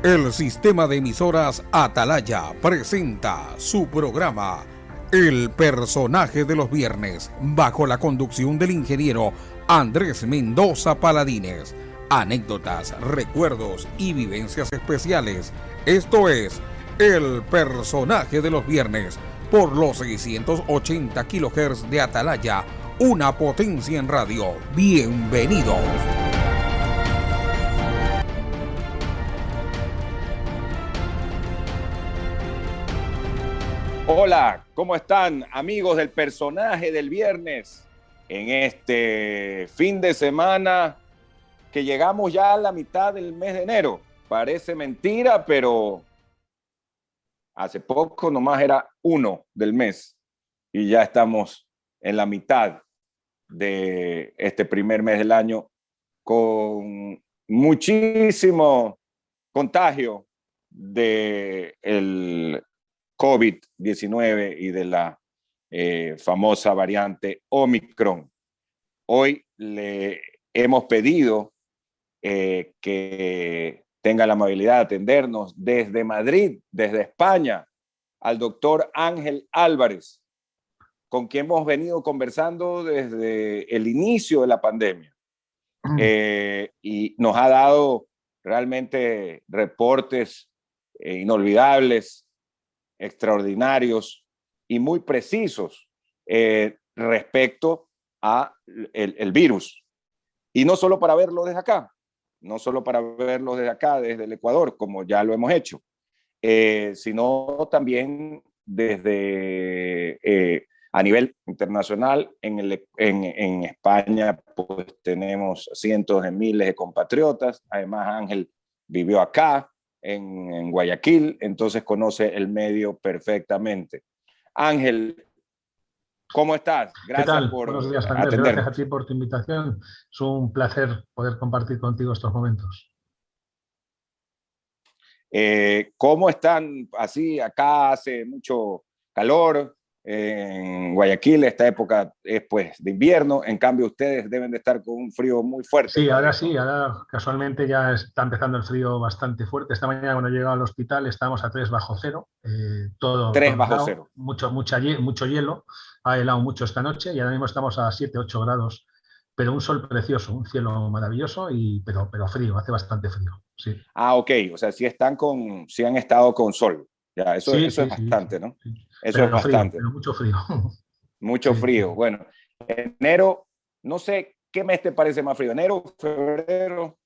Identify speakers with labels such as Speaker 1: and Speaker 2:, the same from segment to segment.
Speaker 1: El sistema de emisoras Atalaya presenta su programa El Personaje de los Viernes, bajo la conducción del ingeniero Andrés Mendoza Paladines. Anécdotas, recuerdos y vivencias especiales. Esto es El Personaje de los Viernes, por los 680 kHz de Atalaya, una potencia en radio. Bienvenidos.
Speaker 2: Hola, ¿cómo están, amigos del Personaje del Viernes? En este fin de semana que llegamos ya a la mitad del mes de enero. Parece mentira, pero hace poco nomás era 1 del mes y ya estamos en la mitad de este primer mes del año con muchísimo contagio del COVID-19 y de la famosa variante Omicron. Hoy le hemos pedido que tenga la amabilidad de atendernos desde Madrid, desde España, al doctor Ángel Álvarez, con quien hemos venido conversando desde el inicio de la pandemia. Y nos ha dado realmente reportes inolvidables, extraordinarios y muy precisos respecto a el virus. Y no solo para verlo desde acá, desde el Ecuador, como ya lo hemos hecho, sino también desde a nivel internacional. En España pues tenemos cientos de miles de compatriotas. Además, Ángel vivió acá, en Guayaquil, entonces conoce el medio perfectamente. Ángel, ¿cómo estás?
Speaker 3: Gracias por buenos días, Andrés. Gracias a ti por tu invitación. Es un placer poder compartir contigo estos momentos.
Speaker 2: ¿Cómo están? Así, acá hace mucho calor. En Guayaquil esta época es pues de invierno, en cambio ustedes deben de estar con un frío muy fuerte.
Speaker 3: Sí, ahora casualmente ya está empezando el frío bastante fuerte. Esta mañana cuando he llegado al hospital estábamos a 3 bajo cero, todo
Speaker 2: 3 bajo
Speaker 3: helado,
Speaker 2: cero.
Speaker 3: Mucho hielo, ha helado mucho esta noche y ahora mismo estamos a 7-8 grados, pero un sol precioso, un cielo maravilloso, pero frío, hace bastante frío. Sí.
Speaker 2: Ah, ok, o sea, sí han estado con sol. Ya, eso es bastante, sí, ¿no?
Speaker 3: Sí.
Speaker 2: Eso
Speaker 3: pero
Speaker 2: es bastante.
Speaker 3: Pero mucho frío.
Speaker 2: Mucho frío. Bueno, enero, no sé qué mes te parece más frío, enero, febrero.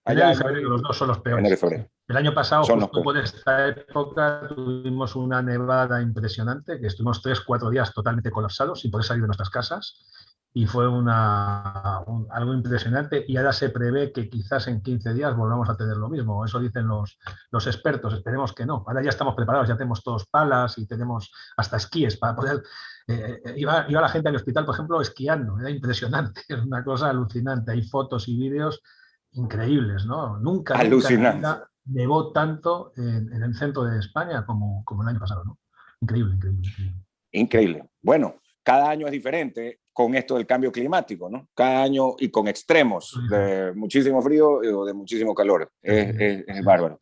Speaker 3: Enero y febrero, los dos son los peores.
Speaker 2: Enero y febrero.
Speaker 3: El año pasado, justo por esta época, tuvimos una nevada impresionante, que estuvimos 3-4 días totalmente colapsados sin poder salir de nuestras casas, y fue algo impresionante, y ahora se prevé que quizás en 15 días volvamos a tener lo mismo. Eso dicen los expertos, esperemos que no. Ahora ya estamos preparados, ya tenemos todos palas y tenemos hasta esquíes para poder... iba la gente al hospital, por ejemplo, esquiando, era impresionante, es una cosa alucinante. Hay fotos y vídeos increíbles, ¿no? Nunca en la vida nevó tanto en el centro de España como el año pasado, ¿no?
Speaker 2: Increíble. Bueno, cada año es diferente con esto del cambio climático, ¿no? Cada año y con extremos de muchísimo frío o de muchísimo calor. Es bárbaro.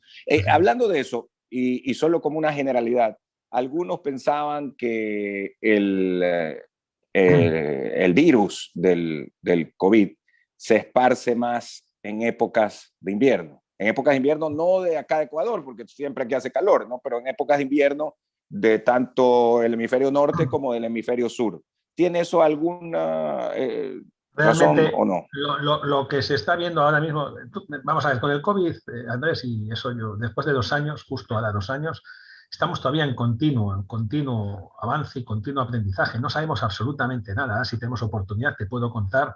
Speaker 2: Hablando de eso, y solo como una generalidad, algunos pensaban que el virus del COVID se esparce más en épocas de invierno. En épocas de invierno, no de acá de Ecuador, porque siempre aquí hace calor, ¿no? Pero en épocas de invierno de tanto el hemisferio norte como del hemisferio sur. ¿Tiene eso alguna razón o no?
Speaker 3: Lo que se está viendo ahora mismo, vamos a ver, con el COVID, Andrés, y eso yo, después de 2 años, justo ahora 2 años, estamos todavía en continuo avance y continuo aprendizaje. No sabemos absolutamente nada. Si tenemos oportunidad, te puedo contar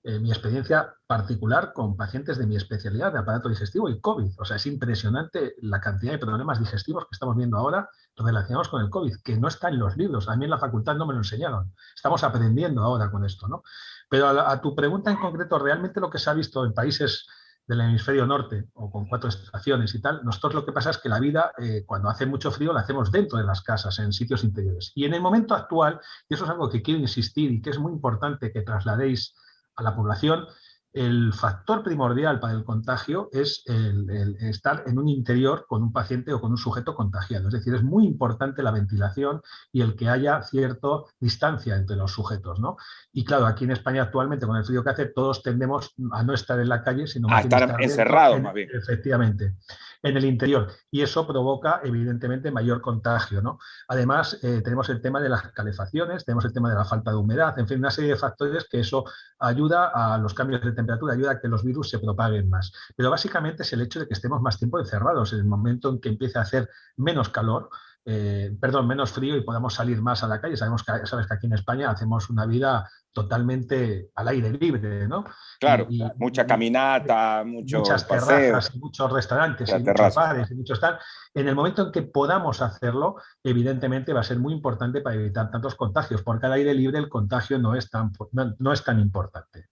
Speaker 3: mi experiencia particular con pacientes de mi especialidad de aparato digestivo y COVID. O sea, es impresionante la cantidad de problemas digestivos que estamos viendo ahora relacionados con el COVID, que no está en los libros. A mí en la facultad no me lo enseñaron. Estamos aprendiendo ahora con esto, ¿no? Pero a tu pregunta en concreto, realmente lo que se ha visto en países del hemisferio norte o con 4 estaciones y tal, nosotros lo que pasa es que la vida, cuando hace mucho frío, la hacemos dentro de las casas, en sitios interiores. Y en el momento actual, y eso es algo que quiero insistir y que es muy importante que trasladéis a la población, el factor primordial para el contagio es el estar en un interior con un paciente o con un sujeto contagiado. Es decir, es muy importante la ventilación y el que haya cierta distancia entre los sujetos, ¿no? Y claro, aquí en España actualmente, con el frío que hace, todos tendemos a no estar en la calle, sino
Speaker 2: A
Speaker 3: más bien
Speaker 2: estar
Speaker 3: estar dentro,
Speaker 2: encerrados, más bien.
Speaker 3: efectivamente, en el interior. Y eso provoca, evidentemente, mayor contagio, ¿no? Además, tenemos el tema de las calefacciones, tenemos el tema de la falta de humedad, en fin, una serie de factores que eso ayuda a los cambios de temperatura, ayuda a que los virus se propaguen más. Pero básicamente es el hecho de que estemos más tiempo encerrados. En el momento en que empiece a hacer menos calor, menos frío y podamos salir más a la calle. Sabes que aquí en España hacemos una vida totalmente al aire libre, ¿no?
Speaker 2: Claro, mucha caminata,
Speaker 3: Muchas
Speaker 2: muchos paseos,
Speaker 3: terrazas, y muchos restaurantes y muchos
Speaker 2: terrazas.
Speaker 3: bares y muchos tal. En el momento en que podamos hacerlo, evidentemente va a ser muy importante para evitar tantos contagios, porque al aire libre el contagio no es tan importante.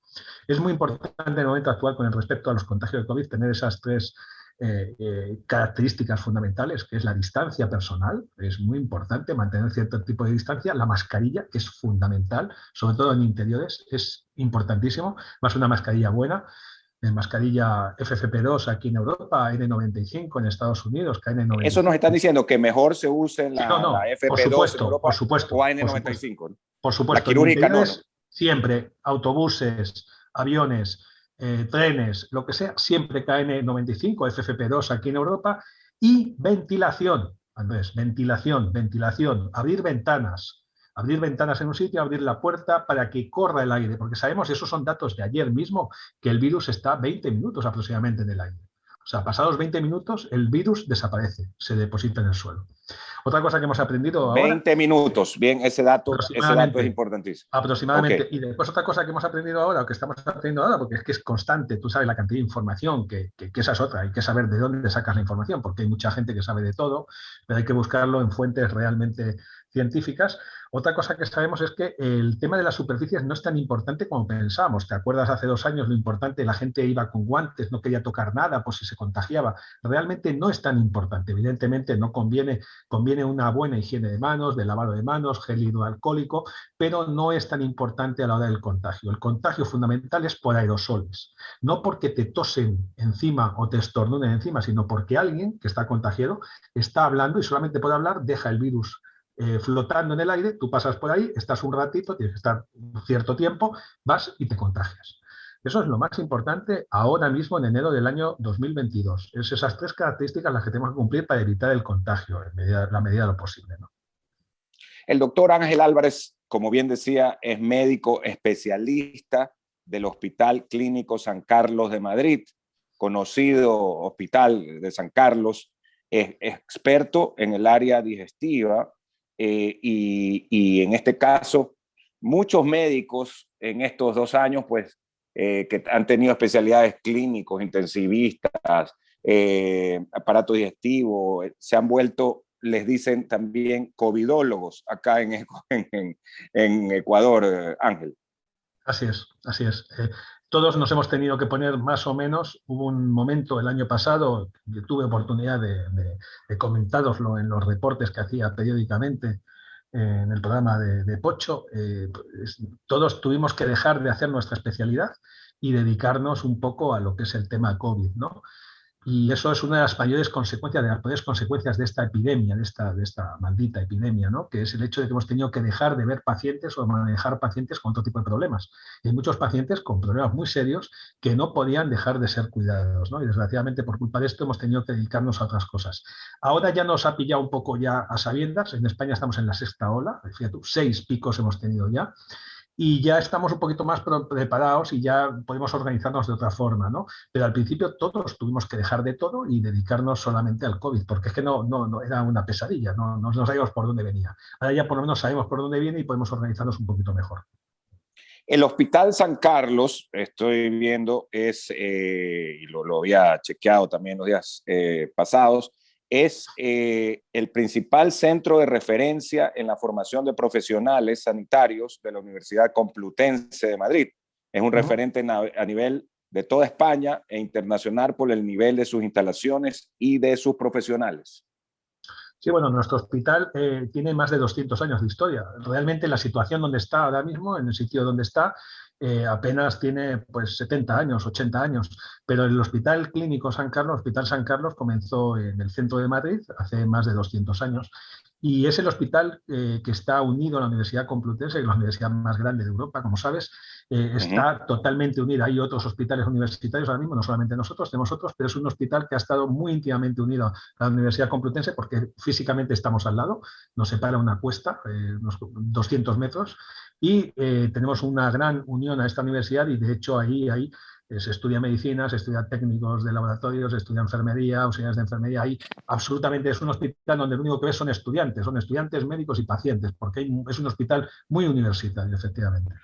Speaker 3: Es muy importante en el momento actual, con respecto a los contagios de COVID, tener esas 3 características fundamentales, que es la distancia personal, es muy importante mantener cierto tipo de distancia, la mascarilla, que es fundamental, sobre todo en interiores, es importantísimo, más una mascarilla buena, mascarilla FFP2 aquí en Europa, N95 en Estados Unidos,
Speaker 2: Eso nos están
Speaker 3: KN95.
Speaker 2: diciendo que mejor se usen la
Speaker 3: Por
Speaker 2: FP2 en Europa o
Speaker 3: supuesto,
Speaker 2: AN95.
Speaker 3: por
Speaker 2: La
Speaker 3: supuesto, en
Speaker 2: quirúrgica no, ¿no?
Speaker 3: interiores siempre, autobuses, aviones, trenes, lo que sea, siempre KN95, FFP2 aquí en Europa, y ventilación, Andrés, ventilación, abrir ventanas en un sitio, abrir la puerta para que corra el aire, porque sabemos, esos son datos de ayer mismo, que el virus está 20 minutos aproximadamente en el aire. O sea, pasados 20 minutos, el virus desaparece, se deposita en el suelo. Otra cosa que hemos aprendido ahora...
Speaker 2: 20 minutos, bien, ese dato es importantísimo.
Speaker 3: Aproximadamente.
Speaker 2: Okay.
Speaker 3: Y después otra cosa que hemos aprendido ahora, o que estamos aprendiendo ahora, porque es que es constante, tú sabes la cantidad de información, que esa es otra, hay que saber de dónde sacas la información, porque hay mucha gente que sabe de todo, pero hay que buscarlo en fuentes realmente científicas. Otra cosa que sabemos es que el tema de las superficies no es tan importante como pensábamos. ¿Te acuerdas hace 2 años lo importante? La gente iba con guantes, no quería tocar nada por si se contagiaba. Realmente no es tan importante. Evidentemente no conviene una buena higiene de manos, de lavado de manos, gel hidroalcohólico, pero no es tan importante a la hora del contagio. El contagio fundamental es por aerosoles. No porque te tosen encima o te estornuden encima, sino porque alguien que está contagiado está hablando y solamente puede hablar, deja el virus flotando en el aire, tú pasas por ahí, estás un ratito, tienes que estar un cierto tiempo, vas y te contagias. Eso es lo más importante ahora mismo en enero del año 2022. Es esas 3 características las que tenemos que cumplir para evitar el contagio en la medida de lo posible, ¿no?
Speaker 2: El doctor Ángel Álvarez, como bien decía, es médico especialista del Hospital Clínico San Carlos de Madrid, conocido Hospital de San Carlos, es experto en el área digestiva. Y en este caso, muchos médicos en estos 2 años, pues, que han tenido especialidades clínicos, intensivistas, aparato digestivo, se han vuelto, les dicen también covidólogos acá en Ecuador, Ángel.
Speaker 3: Así es, así es. Todos nos hemos tenido que poner más o menos. Hubo un momento el año pasado, yo tuve oportunidad de comentároslo en los reportes que hacía periódicamente en el programa de Pocho. Todos tuvimos que dejar de hacer nuestra especialidad y dedicarnos un poco a lo que es el tema COVID, ¿no? Y eso es una de las mayores consecuencias de esta epidemia, de esta maldita epidemia, ¿no? Que es el hecho de que hemos tenido que dejar de ver pacientes o manejar pacientes con otro tipo de problemas. Y hay muchos pacientes con problemas muy serios que no podían dejar de ser cuidados, ¿no? Y desgraciadamente por culpa de esto hemos tenido que dedicarnos a otras cosas. Ahora ya nos ha pillado un poco ya a sabiendas. En España estamos en la 6ª ola, fíjate, 6 picos hemos tenido ya. Y ya estamos un poquito más preparados y ya podemos organizarnos de otra forma, ¿no? Pero al principio todos tuvimos que dejar de todo y dedicarnos solamente al COVID, porque es que no era una pesadilla, no sabíamos por dónde venía. Ahora ya por lo menos sabemos por dónde viene y podemos organizarnos un poquito mejor.
Speaker 2: El Hospital San Carlos, estoy viendo, y lo había chequeado también los días pasados, es el principal centro de referencia en la formación de profesionales sanitarios de la Universidad Complutense de Madrid. Es un referente a nivel de toda España e internacional por el nivel de sus instalaciones y de sus profesionales.
Speaker 3: Sí, bueno, nuestro hospital tiene más de 200 años de historia. Realmente la situación donde está ahora mismo, en el sitio donde está, apenas tiene pues 70 años, 80 años, pero el Hospital Clínico San Carlos, Hospital San Carlos, comenzó en el centro de Madrid hace más de 200 años y es el hospital que está unido a la Universidad Complutense, que es la universidad más grande de Europa, como sabes, está totalmente unida. Hay otros hospitales universitarios ahora mismo, no solamente nosotros, tenemos otros, pero es un hospital que ha estado muy íntimamente unido a la Universidad Complutense porque físicamente estamos al lado, nos separa una cuesta, unos 200 metros, y tenemos una gran unión a esta universidad y de hecho ahí se estudia medicina, se estudia técnicos de laboratorios, se estudia enfermería, auxiliares de enfermería. Ahí absolutamente es un hospital donde lo único que ves son estudiantes médicos y pacientes, porque es un hospital muy universitario, efectivamente.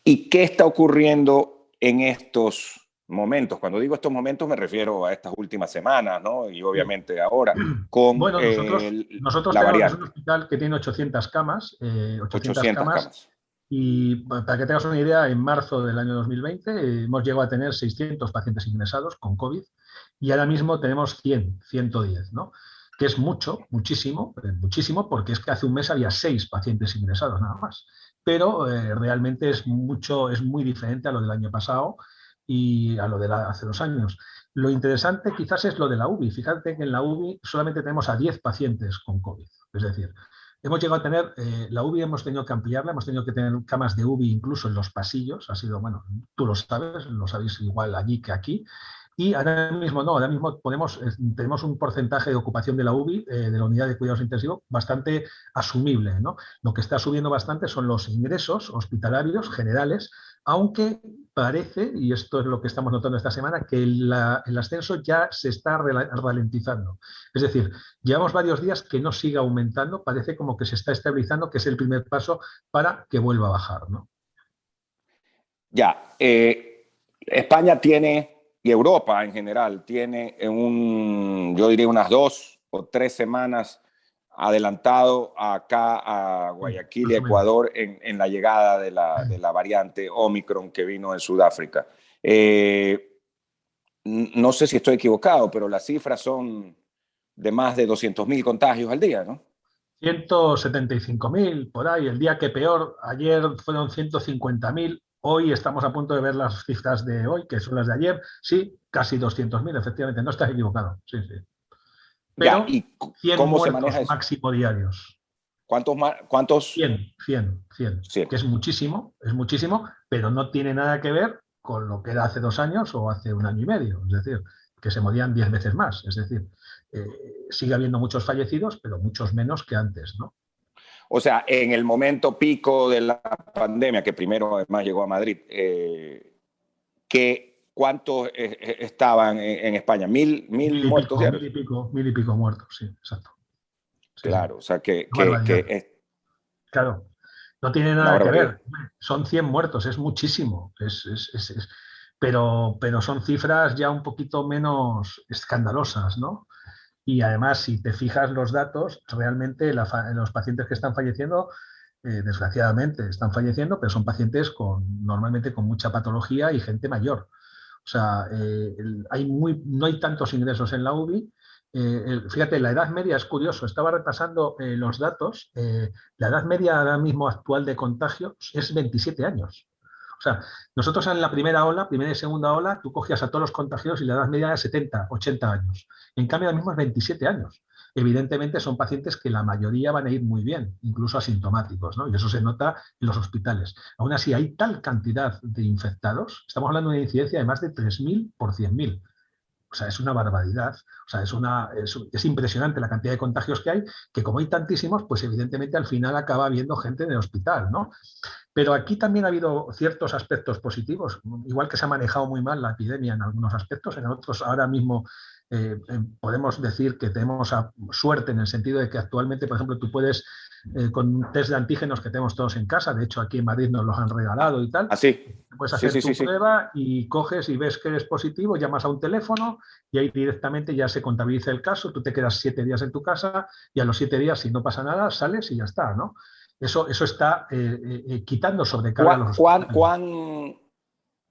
Speaker 2: ¿Y qué está ocurriendo en estos momentos? Cuando digo estos momentos me refiero a estas últimas semanas, ¿no? Y obviamente ahora con
Speaker 3: bueno, nosotros
Speaker 2: la
Speaker 3: tenemos
Speaker 2: variante.
Speaker 3: un hospital que tiene 800 camas, 800
Speaker 2: 800
Speaker 3: camas.
Speaker 2: camas.
Speaker 3: Y para que tengas una idea, en marzo del año 2020 hemos llegado a tener 600 pacientes ingresados con COVID y ahora mismo tenemos 110, ¿no? Que es muchísimo, porque es que hace un mes había 6 pacientes ingresados nada más. Pero realmente es muy diferente a lo del año pasado y a lo de hace 2 años. Lo interesante quizás es lo de la UBI. Fíjate que en la UBI solamente tenemos a 10 pacientes con COVID. Es decir, hemos llegado a tener, la UBI hemos tenido que ampliarla, hemos tenido que tener camas de UBI incluso en los pasillos, ha sido, bueno, tú lo sabéis igual allí que aquí, y ahora mismo no, ahora mismo tenemos un porcentaje de ocupación de la UBI, de la unidad de cuidados intensivos, bastante asumible, ¿no? Lo que está subiendo bastante son los ingresos hospitalarios generales, aunque parece, y esto es lo que estamos notando esta semana, que el ascenso ya se está ralentizando. Es decir, llevamos varios días que no sigue aumentando, parece como que se está estabilizando, que es el primer paso para que vuelva a bajar, ¿no?
Speaker 2: Ya, España tiene, y Europa en general, tiene yo diría unas 2 o 3 semanas adelantado acá a Guayaquil y Ecuador en la llegada de la variante Omicron que vino en Sudáfrica. No sé si estoy equivocado, pero las cifras son de más de 200.000 contagios al día, ¿no?
Speaker 3: 175.000 por ahí, el día que peor, ayer fueron 150.000, hoy estamos a punto de ver las cifras de hoy, que son las de ayer, sí, casi 200.000, efectivamente, no estás equivocado, sí. Pero
Speaker 2: ya, ¿y
Speaker 3: 100
Speaker 2: cómo se
Speaker 3: muertos
Speaker 2: maneja eso?
Speaker 3: máximo diarios.
Speaker 2: ¿Cuántos?
Speaker 3: 100, que es muchísimo, pero no tiene nada que ver con lo que era hace 2 años o hace 1 año y medio, es decir, que se morían 10 veces más, es decir, sigue habiendo muchos fallecidos, pero muchos menos que antes, ¿no?
Speaker 2: O sea, en el momento pico de la pandemia, que primero además llegó a Madrid, ¿cuántos estaban en España? ¿Mil muertos diarios?
Speaker 3: Mil y pico muertos, sí, exacto. Sí,
Speaker 2: claro, sí. O sea que
Speaker 3: claro, no tiene nada que ver. Son 100 muertos, es muchísimo. Pero son cifras ya un poquito menos escandalosas, ¿no? Y además, si te fijas los datos, realmente los pacientes que están falleciendo, desgraciadamente, están falleciendo, pero son pacientes normalmente con mucha patología y gente mayor. O sea, no hay tantos ingresos en la UBI. Fíjate, la edad media es curioso, estaba repasando los datos, la edad media ahora mismo actual de contagio es 27 años. O sea, nosotros en la primera y segunda ola, tú cogías a todos los contagios y la edad media era 70, 80 años. En cambio, ahora mismo es 27 años. Evidentemente son pacientes que la mayoría van a ir muy bien, incluso asintomáticos, ¿no? Y eso se nota en los hospitales. Aún así, hay tal cantidad de infectados, estamos hablando de una incidencia de más de 3.000 por 100.000. O sea, es una barbaridad. O sea, es impresionante la cantidad de contagios que hay, que como hay tantísimos, pues evidentemente al final acaba habiendo gente en el hospital, ¿no? Pero aquí también ha habido ciertos aspectos positivos, igual que se ha manejado muy mal la epidemia en algunos aspectos, en otros ahora mismo podemos decir que tenemos suerte en el sentido de que actualmente, por ejemplo, tú puedes, con un test de antígenos que tenemos todos en casa, de hecho aquí en Madrid nos los han regalado y tal, puedes hacer tu prueba y coges y ves que eres positivo, llamas a un teléfono y ahí directamente ya se contabiliza el caso, tú te quedas 7 días en tu casa y a los 7 días, si no pasa nada, sales y ya está, ¿no? Eso está quitando sobrecarga a los hospitales.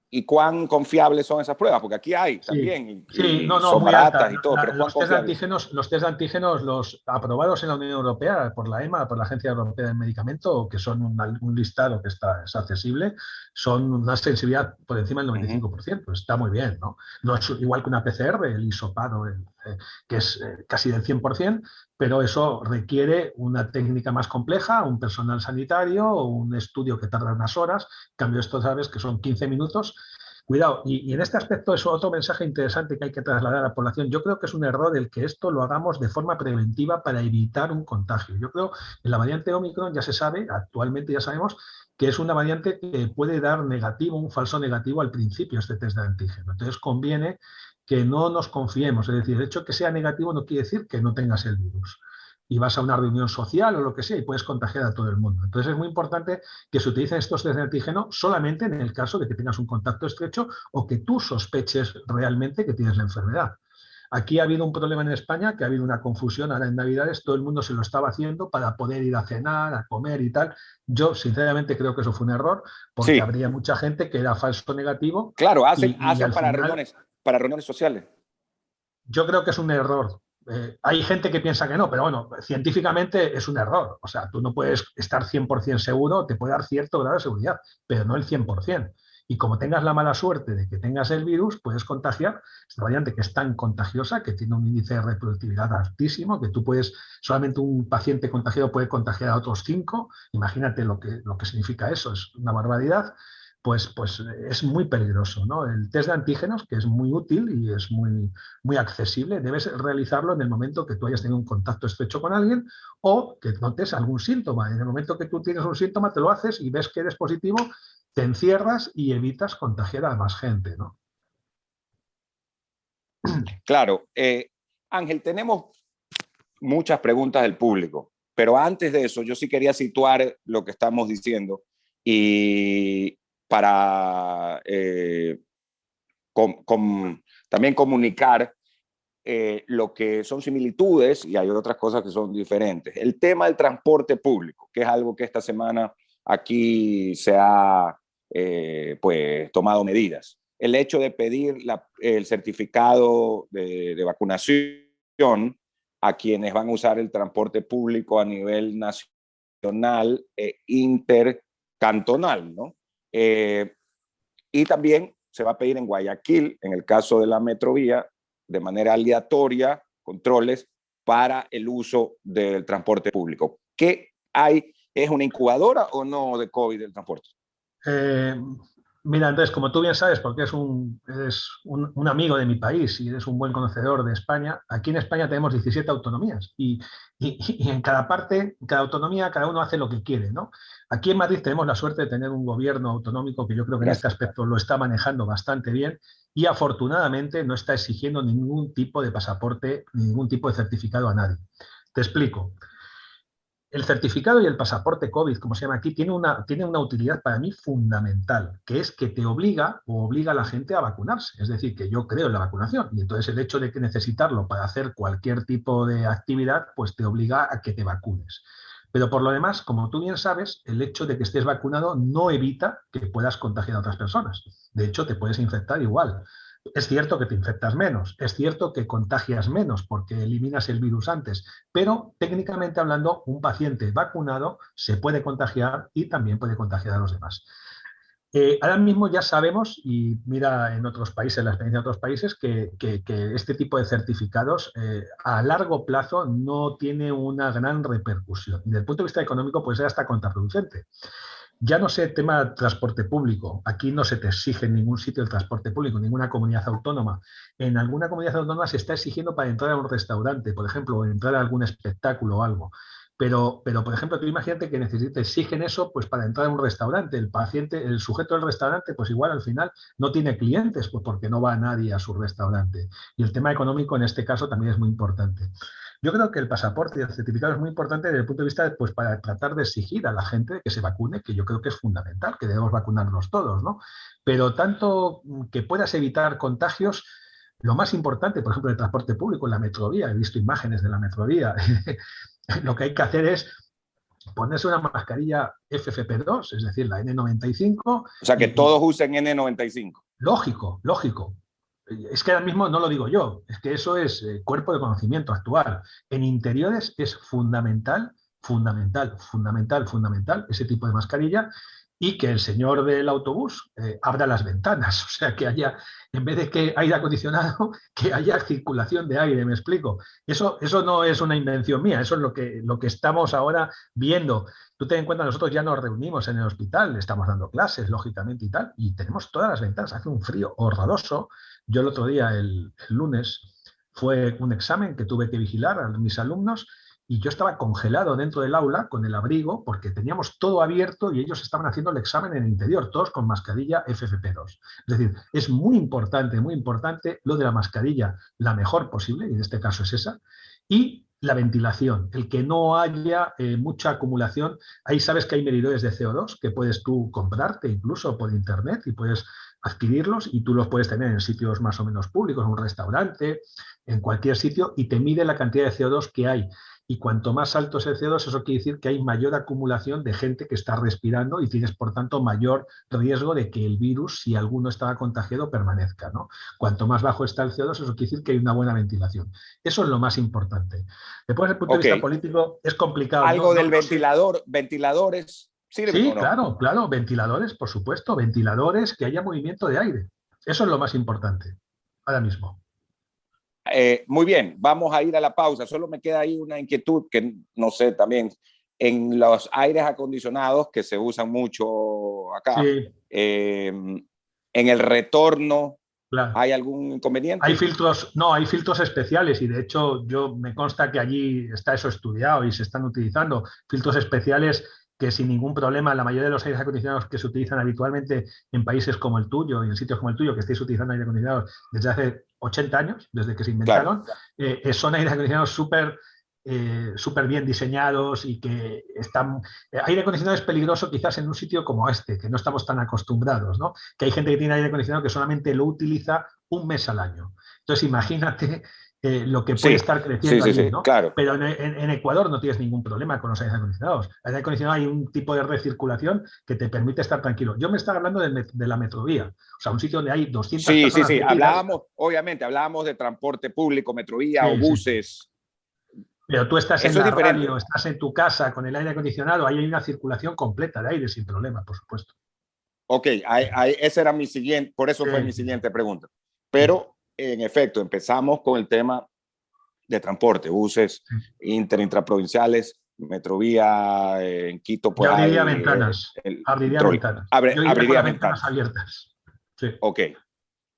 Speaker 2: ¿Y cuán confiables son esas pruebas? Porque aquí hay también, y
Speaker 3: no,
Speaker 2: son
Speaker 3: muy
Speaker 2: baratas
Speaker 3: alta.
Speaker 2: y todo, pero ¿cuán confiables?
Speaker 3: Los test de antígenos, los aprobados en la Unión Europea por la EMA, por la Agencia Europea del Medicamento, que son un listado que es accesible, son una sensibilidad por encima del 95%. Está muy bien, ¿no? No es igual que una PCR, el hisopado, que es casi del 100%, pero eso requiere una técnica más compleja, un personal sanitario o un estudio que tarda unas horas. En cambio, esto sabes que son 15 minutos. Cuidado, y en este aspecto es otro mensaje interesante que hay que trasladar a la población. Yo creo que es un error el que esto lo hagamos de forma preventiva para evitar un contagio. Yo creo que en la variante Omicron ya se sabe, actualmente ya sabemos, que es una variante que puede dar negativo, un falso negativo al principio este test de antígeno. Entonces conviene que no nos confiemos. Es decir, el hecho de que sea negativo no quiere decir que no tengas el virus. Y vas a una reunión social o lo que sea y puedes contagiar a todo el mundo. Entonces es muy importante que se utilicen estos test de antígeno solamente en el caso de que tengas un contacto estrecho o que tú sospeches realmente que tienes la enfermedad. Aquí ha habido un problema en España, que ha habido una confusión ahora en Navidades, todo el mundo se lo estaba haciendo para poder ir a cenar, a comer y tal. Yo sinceramente creo que eso fue un error, porque habría mucha gente que era falso negativo.
Speaker 2: Claro, hacen
Speaker 3: al
Speaker 2: para
Speaker 3: final,
Speaker 2: reuniones sociales.
Speaker 3: Yo creo que es un error. Hay gente que piensa que no, pero bueno, científicamente es un error. O sea, tú no puedes estar 100% seguro, te puede dar cierto grado de seguridad, pero no el 100%. Y como tengas la mala suerte de que tengas el virus, puedes contagiar esta variante que es tan contagiosa, que tiene un índice de reproductividad altísimo, que tú puedes, solamente un paciente contagiado puede contagiar a otros 5. Imagínate lo que significa eso, es una barbaridad. Pues es muy peligroso, ¿no? El test de antígenos, que es muy útil y es muy accesible, debes realizarlo en el momento que tú hayas tenido un contacto estrecho con alguien o que notes algún síntoma. En el momento que tú tienes un síntoma, te lo haces y ves que eres positivo, te encierras y evitas contagiar a más gente, ¿no?
Speaker 2: Claro. Ángel, tenemos muchas preguntas del público, pero antes de eso, yo sí quería situar lo que estamos diciendo y para también comunicar lo que son similitudes y hay otras cosas que son diferentes. El tema del transporte público, que es algo que esta semana aquí se ha pues tomado medidas. El hecho de pedir el certificado de vacunación a quienes van a usar el transporte público a nivel nacional e intercantonal, ¿no? Y también se va a pedir en Guayaquil, en el caso de la Metrovía, de manera aleatoria, controles para el uso del transporte público. ¿Qué hay? ¿Es una incubadora o no de COVID el transporte?
Speaker 3: Mira, Andrés, como tú bien sabes, porque eres un amigo de mi país y eres un buen conocedor de España, aquí en España tenemos 17 autonomías y en cada parte, cada autonomía, cada uno hace lo que quiere, ¿no? Aquí en Madrid tenemos la suerte de tener un gobierno autonómico que yo creo que en este aspecto lo está manejando bastante bien y afortunadamente no está exigiendo ningún tipo de pasaporte, ningún tipo de certificado a nadie. Te explico. El certificado y el pasaporte COVID, como se llama aquí, tiene una utilidad para mí fundamental, que es que te obliga a la gente a vacunarse. Es decir, que yo creo en la vacunación y entonces el hecho de que necesitarlo para hacer cualquier tipo de actividad, pues te obliga a que te vacunes. Pero por lo demás, como tú bien sabes, el hecho de que estés vacunado no evita que puedas contagiar a otras personas. De hecho, te puedes infectar igual. Es cierto que te infectas menos, es cierto que contagias menos porque eliminas el virus antes, pero técnicamente hablando, un paciente vacunado se puede contagiar y también puede contagiar a los demás. Ahora mismo ya sabemos, y mira en otros países, la experiencia de otros países, que este tipo de certificados a largo plazo no tiene una gran repercusión. Desde el punto de vista económico puede ser hasta contraproducente. Ya no sé, tema de transporte público. Aquí no se te exige en ningún sitio el transporte público, en ninguna comunidad autónoma. En alguna comunidad autónoma se está exigiendo para entrar a un restaurante, por ejemplo, o entrar a algún espectáculo o algo. Pero, por ejemplo, tú imagínate que exigen eso pues para entrar a un restaurante. El paciente, el sujeto del restaurante, pues igual al final no tiene clientes, pues porque no va nadie a su restaurante. Y el tema económico en este caso también es muy importante. Yo creo que el pasaporte y el certificado es muy importante desde el punto de vista pues, para tratar de exigir a la gente que se vacune, que yo creo que es fundamental, que debemos vacunarnos todos, ¿no? Pero tanto que puedas evitar contagios, lo más importante, por ejemplo, el transporte público, en la Metrovía, he visto imágenes de la Metrovía, lo que hay que hacer es ponerse una mascarilla FFP2, es decir, la N95.
Speaker 2: O sea, que todos usen N95.
Speaker 3: Lógico, lógico. Es que ahora mismo no lo digo yo, es que eso es cuerpo de conocimiento actual. En interiores es fundamental ese tipo de mascarilla, y que el señor del autobús abra las ventanas, o sea, que haya, en vez de que aire acondicionado, que haya circulación de aire, me explico. Eso no es una invención mía, eso es lo que estamos ahora viendo. Tú ten en cuenta, nosotros ya nos reunimos en el hospital, estamos dando clases, lógicamente, y tal, y tenemos todas las ventanas, hace un frío horroroso. Yo el otro día, el lunes, fue un examen que tuve que vigilar a mis alumnos, y yo estaba congelado dentro del aula con el abrigo porque teníamos todo abierto y ellos estaban haciendo el examen en el interior, todos con mascarilla FFP2. Es decir, es muy importante lo de la mascarilla, la mejor posible, y en este caso es esa, y la ventilación, el que no haya mucha acumulación. Ahí sabes que hay medidores de CO2 que puedes tú comprarte incluso por internet y puedes adquirirlos, y tú los puedes tener en sitios más o menos públicos, en un restaurante, en cualquier sitio, y te mide la cantidad de CO2 que hay. Y cuanto más alto es el CO2, eso quiere decir que hay mayor acumulación de gente que está respirando, y tienes, por tanto, mayor riesgo de que el virus, si alguno estaba contagiado, permanezca, ¿no? Cuanto más bajo está el CO2, eso quiere decir que hay una buena ventilación. Eso es lo más importante. Después, desde el punto de vista político, es complicado.
Speaker 2: Algo del ventilador, ventiladores, ¿sirven
Speaker 3: sí,
Speaker 2: o no?
Speaker 3: claro, ventiladores, por supuesto, ventiladores, que haya movimiento de aire. Eso es lo más importante ahora mismo.
Speaker 2: Muy bien, vamos a ir a la pausa. Solo me queda ahí una inquietud que no sé también. En los aires acondicionados que se usan mucho acá,
Speaker 3: sí.
Speaker 2: En el retorno,
Speaker 3: Claro.
Speaker 2: ¿hay algún inconveniente?
Speaker 3: Hay filtros especiales, y de hecho me consta que allí está eso estudiado y se están utilizando filtros especiales que sin ningún problema, la mayoría de los aires acondicionados que se utilizan habitualmente en países como el tuyo y en sitios como el tuyo, que estáis utilizando aire acondicionado desde hace 80 años, desde que se inventaron, claro. Son aires acondicionados súper bien diseñados, y que están... aire acondicionado es peligroso quizás en un sitio como este, que no estamos tan acostumbrados, ¿no? Que hay gente que tiene aire acondicionado que solamente lo utiliza un mes al año. Entonces imagínate lo que puede estar creciendo allí, ¿no?
Speaker 2: Claro.
Speaker 3: Pero en Ecuador no tienes ningún problema con los aires acondicionados. El aire acondicionado, hay un tipo de recirculación que te permite estar tranquilo. Yo me estaba hablando de la metrovía, o sea, un sitio donde hay 200 personas.
Speaker 2: Sí, hablábamos de transporte público, metrovía o buses.
Speaker 3: Sí. Pero tú estás en la radio, estás en tu casa con el aire acondicionado, ahí hay una circulación completa de aire sin problema, por supuesto.
Speaker 2: Ok, ese era mi siguiente, por eso fue mi siguiente pregunta. Pero, en efecto, empezamos con el tema de transporte, buses intraprovinciales, metrovía, en Quito. Pues
Speaker 3: abriría ventanas. Abriría ventanas abiertas. Sí.
Speaker 2: Ok.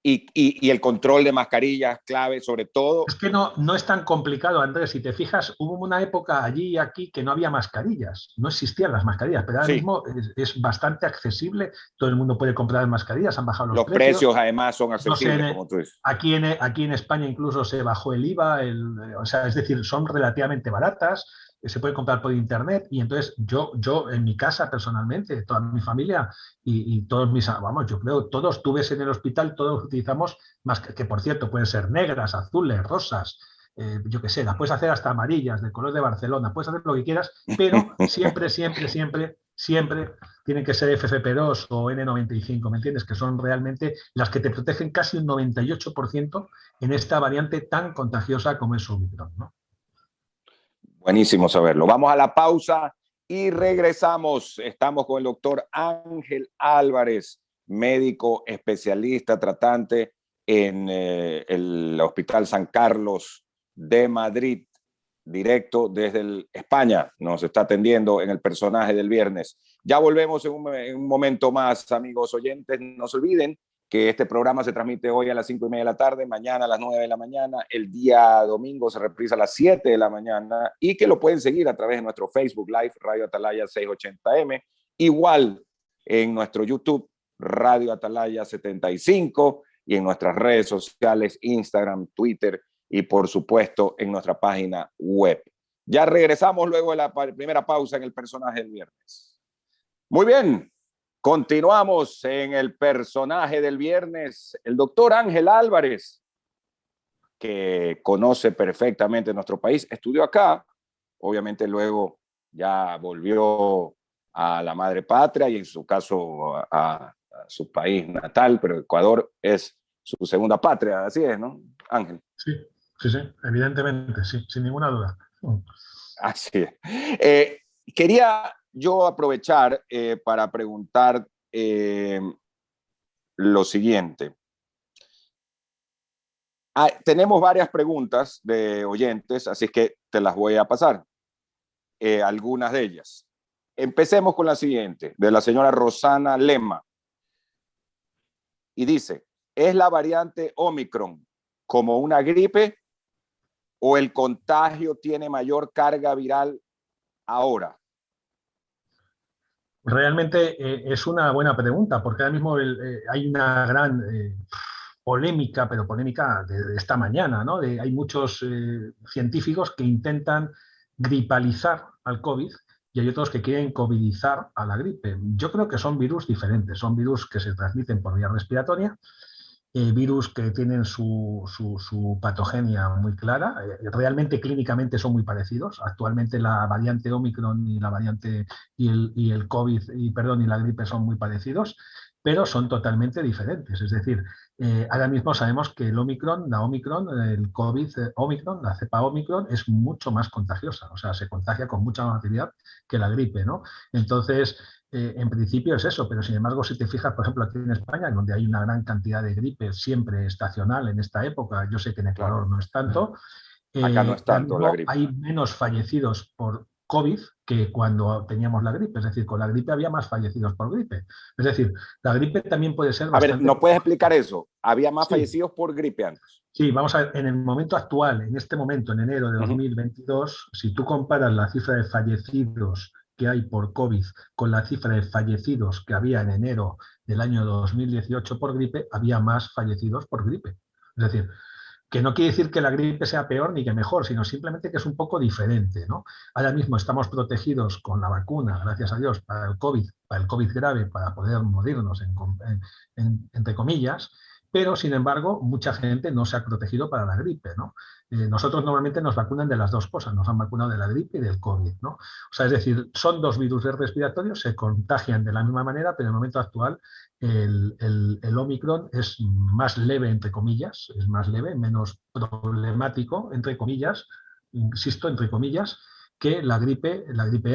Speaker 2: Y el control de mascarillas, clave, sobre todo.
Speaker 3: Es que no es tan complicado, Andrés. Si te fijas, hubo una época allí y aquí que no había mascarillas, no existían las mascarillas, pero ahora mismo es bastante accesible, todo el mundo puede comprar mascarillas, han bajado los precios.
Speaker 2: Los precios además son accesibles, no sé, como tú dices.
Speaker 3: Aquí en España incluso se bajó el IVA, o sea, es decir, son relativamente baratas, se puede comprar por internet, y entonces yo en mi casa personalmente, toda mi familia y todos mis, yo creo, todos, tú ves en el hospital, todos utilizamos mascarillas, que por cierto pueden ser negras, azules, rosas, yo qué sé, las puedes hacer hasta amarillas, del color de Barcelona, puedes hacer lo que quieras, pero siempre tienen que ser FFP2 o N95, ¿me entiendes? Que son realmente las que te protegen casi un 98% en esta variante tan contagiosa como es Omicron, ¿no?
Speaker 2: Buenísimo saberlo. Vamos a la pausa y regresamos. Estamos con el doctor Ángel Álvarez, médico especialista tratante en el Hospital San Carlos de Madrid, directo desde España. Nos está atendiendo en el personaje del viernes. Ya volvemos en un momento más, amigos oyentes. No se olviden que este programa se transmite hoy a las 5:30 de la tarde, mañana a las 9 de la mañana, el día domingo se reprisa a las 7 de la mañana, y que lo pueden seguir a través de nuestro Facebook Live, Radio Atalaya 680M, igual en nuestro YouTube, Radio Atalaya 75, y en nuestras redes sociales, Instagram, Twitter, y por supuesto en nuestra página web. Ya regresamos luego de la primera pausa en el personaje del viernes. Muy bien. Continuamos en el personaje del viernes, el doctor Ángel Álvarez, que conoce perfectamente nuestro país, estudió acá, obviamente luego ya volvió a la madre patria y en su caso a su país natal, pero Ecuador es su segunda patria, así es, ¿no, Ángel?
Speaker 3: Sí, sí, sí, evidentemente, sí, sin ninguna duda.
Speaker 2: Así es. Quería yo aprovechar para preguntar lo siguiente. Tenemos varias preguntas de oyentes, así es que te las voy a pasar, algunas de ellas. Empecemos con la siguiente, de la señora Rosana Lema. Y dice, ¿es la variante Omicron como una gripe o el contagio tiene mayor carga viral ahora?
Speaker 3: Realmente es una buena pregunta, porque ahora mismo hay una gran polémica, pero polémica de esta mañana, ¿no? Hay muchos científicos que intentan gripalizar al COVID y hay otros que quieren covidizar a la gripe. Yo creo que son virus diferentes, son virus que se transmiten por vía respiratoria, virus que tienen su patogenia muy clara. Realmente clínicamente son muy parecidos. Actualmente la variante Omicron y la variante y el COVID y la gripe son muy parecidos, pero son totalmente diferentes. Es decir, ahora mismo sabemos que el Omicron, el COVID Omicron, la cepa Omicron es mucho más contagiosa, o sea, se contagia con mucha más facilidad que la gripe, ¿no? Entonces, en principio es eso, pero sin embargo, si te fijas, por ejemplo, aquí en España, donde hay una gran cantidad de gripe siempre estacional en esta época, yo sé que en Ecuador
Speaker 2: Claro.
Speaker 3: no es tanto,
Speaker 2: Acá no es tanto la gripe.
Speaker 3: hay menos fallecidos por COVID que cuando teníamos la gripe. Es decir, con la gripe había más fallecidos por gripe. Es decir, la gripe también puede ser bastante...
Speaker 2: A ver, ¿no puedes explicar eso? ¿Había más fallecidos por gripe antes?
Speaker 3: Sí, vamos a ver, en el momento actual, en este momento, en enero de 2022, si tú comparas la cifra de fallecidos que hay por COVID con la cifra de fallecidos que había en enero del año 2018 por gripe, había más fallecidos por gripe. Es decir, que no quiere decir que la gripe sea peor ni que mejor, sino simplemente que es un poco diferente, ¿no? Ahora mismo estamos protegidos con la vacuna, gracias a Dios, para el COVID grave, para poder morirnos, entre comillas, pero sin embargo mucha gente no se ha protegido para la gripe, ¿no? Nosotros normalmente nos vacunan de las dos cosas, nos han vacunado de la gripe y del COVID, ¿no? O sea, es decir, son dos virus respiratorios, se contagian de la misma manera, pero en el momento actual el Omicron es más leve, entre comillas, es más leve, menos problemático, entre comillas, insisto, entre comillas, que la gripe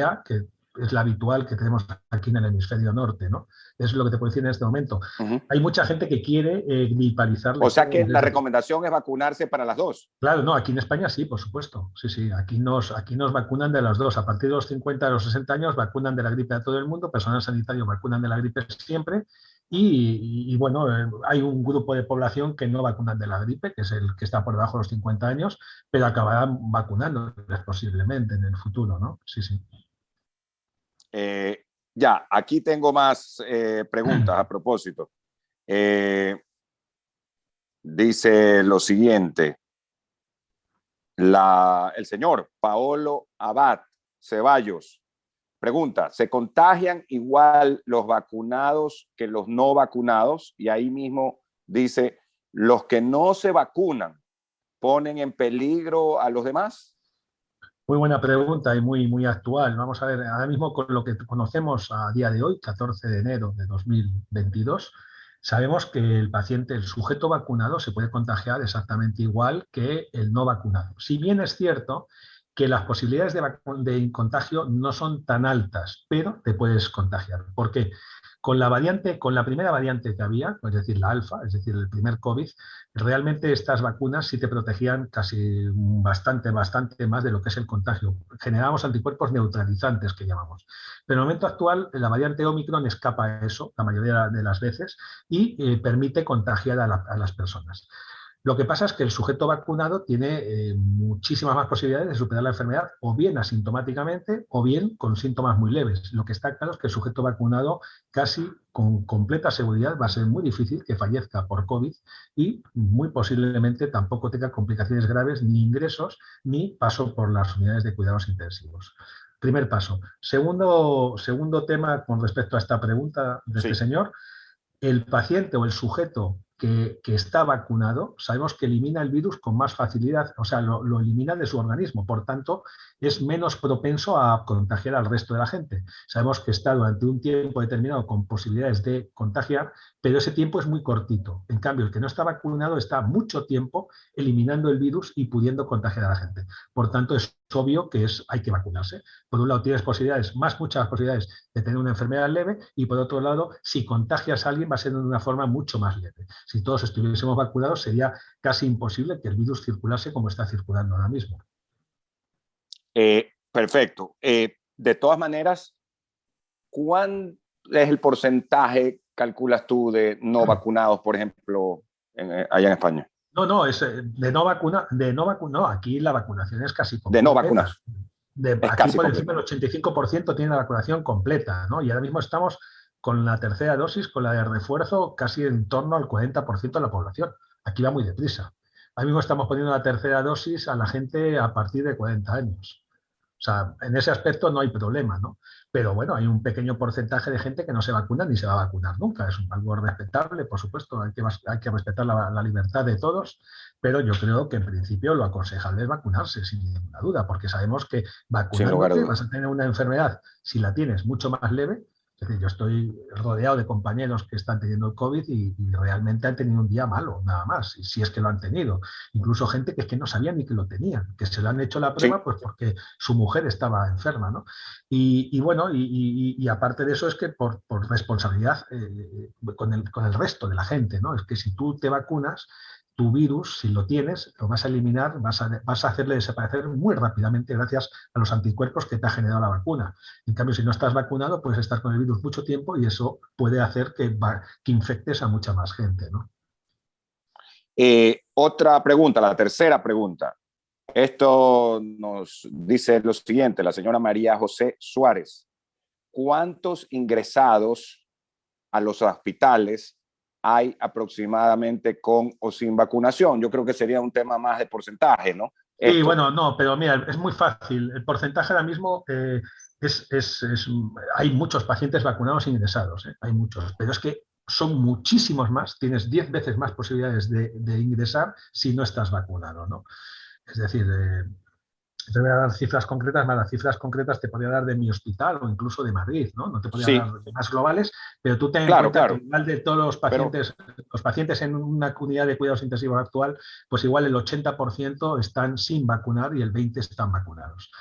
Speaker 3: A, que es la habitual que tenemos aquí en el hemisferio norte, ¿no? Es lo que te puedo decir en este momento. Hay mucha gente que quiere gripalizar.
Speaker 2: O sea que la recomendación es vacunarse para las dos.
Speaker 3: Claro, no, aquí en España sí, por supuesto. Sí, sí, aquí nos vacunan de las dos. A partir de los 50 a los 60 años vacunan de la gripe a todo el mundo, personal sanitario vacunan de la gripe siempre. Y bueno, hay un grupo de población que no vacunan de la gripe, que es el que está por debajo de los 50 años, pero acabarán vacunándoles posiblemente en el futuro, ¿no? Sí, sí.
Speaker 2: Ya, aquí tengo más preguntas a propósito. Dice lo siguiente. El señor Paolo Abad Ceballos pregunta, ¿se contagian igual los vacunados que los no vacunados? Y ahí mismo dice, ¿los que no se vacunan ponen en peligro a los demás?
Speaker 3: Muy buena pregunta y muy, muy actual. Vamos a ver, ahora mismo con lo que conocemos a día de hoy, 14 de enero de 2022, sabemos que el paciente, el sujeto vacunado, se puede contagiar exactamente igual que el no vacunado. Si bien es cierto que las posibilidades de contagio no son tan altas, pero te puedes contagiar. ¿Por qué? Con la primera variante que había, es decir, la alfa, es decir, el primer COVID, realmente estas vacunas sí te protegían casi bastante más de lo que es el contagio. Generábamos anticuerpos neutralizantes, que llamamos. Pero en el momento actual, la variante Omicron escapa a eso, la mayoría de las veces, y permite contagiar a las personas. Lo que pasa es que el sujeto vacunado tiene muchísimas más posibilidades de superar la enfermedad, o bien asintomáticamente, o bien con síntomas muy leves. Lo que está claro es que el sujeto vacunado casi con completa seguridad va a ser muy difícil que fallezca por COVID y muy posiblemente tampoco tenga complicaciones graves, ni ingresos, ni paso por las unidades de cuidados intensivos. Primer paso. Segundo tema con respecto a esta pregunta de este señor, el paciente o el sujeto que está vacunado, sabemos que elimina el virus con más facilidad, o sea, lo elimina de su organismo. Por tanto, es menos propenso a contagiar al resto de la gente. Sabemos que está durante un tiempo determinado con posibilidades de contagiar, pero ese tiempo es muy cortito. En cambio, el que no está vacunado está mucho tiempo eliminando el virus y pudiendo contagiar a la gente. Por tanto, es obvio que hay que vacunarse. Por un lado, tienes posibilidades, muchas posibilidades de tener una enfermedad leve, y por otro lado, si contagias a alguien va a ser de una forma mucho más leve. Si todos estuviésemos vacunados, sería casi imposible que el virus circulase como está circulando ahora mismo.
Speaker 2: Perfecto. De todas maneras, ¿cuál es el porcentaje, calculas tú, de no vacunados, por ejemplo, allá en España?
Speaker 3: No, es de no vacuna, no, aquí la vacunación es casi completa.
Speaker 2: De no vacunados.
Speaker 3: Aquí por encima del 85% tiene la vacunación completa, ¿no? Y ahora mismo estamos con la tercera dosis, con la de refuerzo, casi en torno al 40% de la población. Aquí va muy deprisa. Ahora mismo estamos poniendo la tercera dosis a la gente a partir de 40 años. O sea, en ese aspecto no hay problema, ¿no? Pero bueno, hay un pequeño porcentaje de gente que no se vacuna ni se va a vacunar nunca. Es algo respetable, por supuesto, hay que respetar la libertad de todos, pero yo creo que en principio lo aconsejable es vacunarse, sin ninguna duda, porque sabemos que vacunándote vas a tener una enfermedad, si la tienes, mucho más leve. Es decir, yo estoy rodeado de compañeros que están teniendo el COVID y realmente han tenido un día malo, nada más, y si es que lo han tenido. Incluso gente que es que no sabía ni que lo tenían, que se le han hecho la prueba, sí, pues porque su mujer estaba enferma, ¿no? Y bueno, y aparte de eso es que por responsabilidad con el resto de la gente, ¿no? Es que si tú te vacunas, tu virus, si lo tienes, lo vas a eliminar, vas a hacerle desaparecer muy rápidamente gracias a los anticuerpos que te ha generado la vacuna. En cambio, si no estás vacunado, puedes estar con el virus mucho tiempo y eso puede hacer que infectes a mucha más gente, ¿no?
Speaker 2: Otra pregunta, la tercera pregunta. Esto nos dice lo siguiente, la señora María José Suárez. ¿Cuántos ingresados a los hospitales hay aproximadamente con o sin vacunación? Yo creo que sería un tema más de porcentaje, ¿no?
Speaker 3: Sí, bueno, no, pero mira, es muy fácil. El porcentaje ahora mismo hay muchos pacientes vacunados e ingresados, hay muchos, pero es que son muchísimos más, tienes 10 veces más posibilidades de ingresar si no estás vacunado, ¿no? Es decir, te voy a dar cifras concretas, las cifras concretas te podría dar de mi hospital o incluso de Madrid, ¿no? No te podría dar de más globales, pero tú ten en cuenta que igual de todos los pacientes en una unidad de cuidados intensivos actual, pues igual el 80% están sin vacunar y el 20% están vacunados.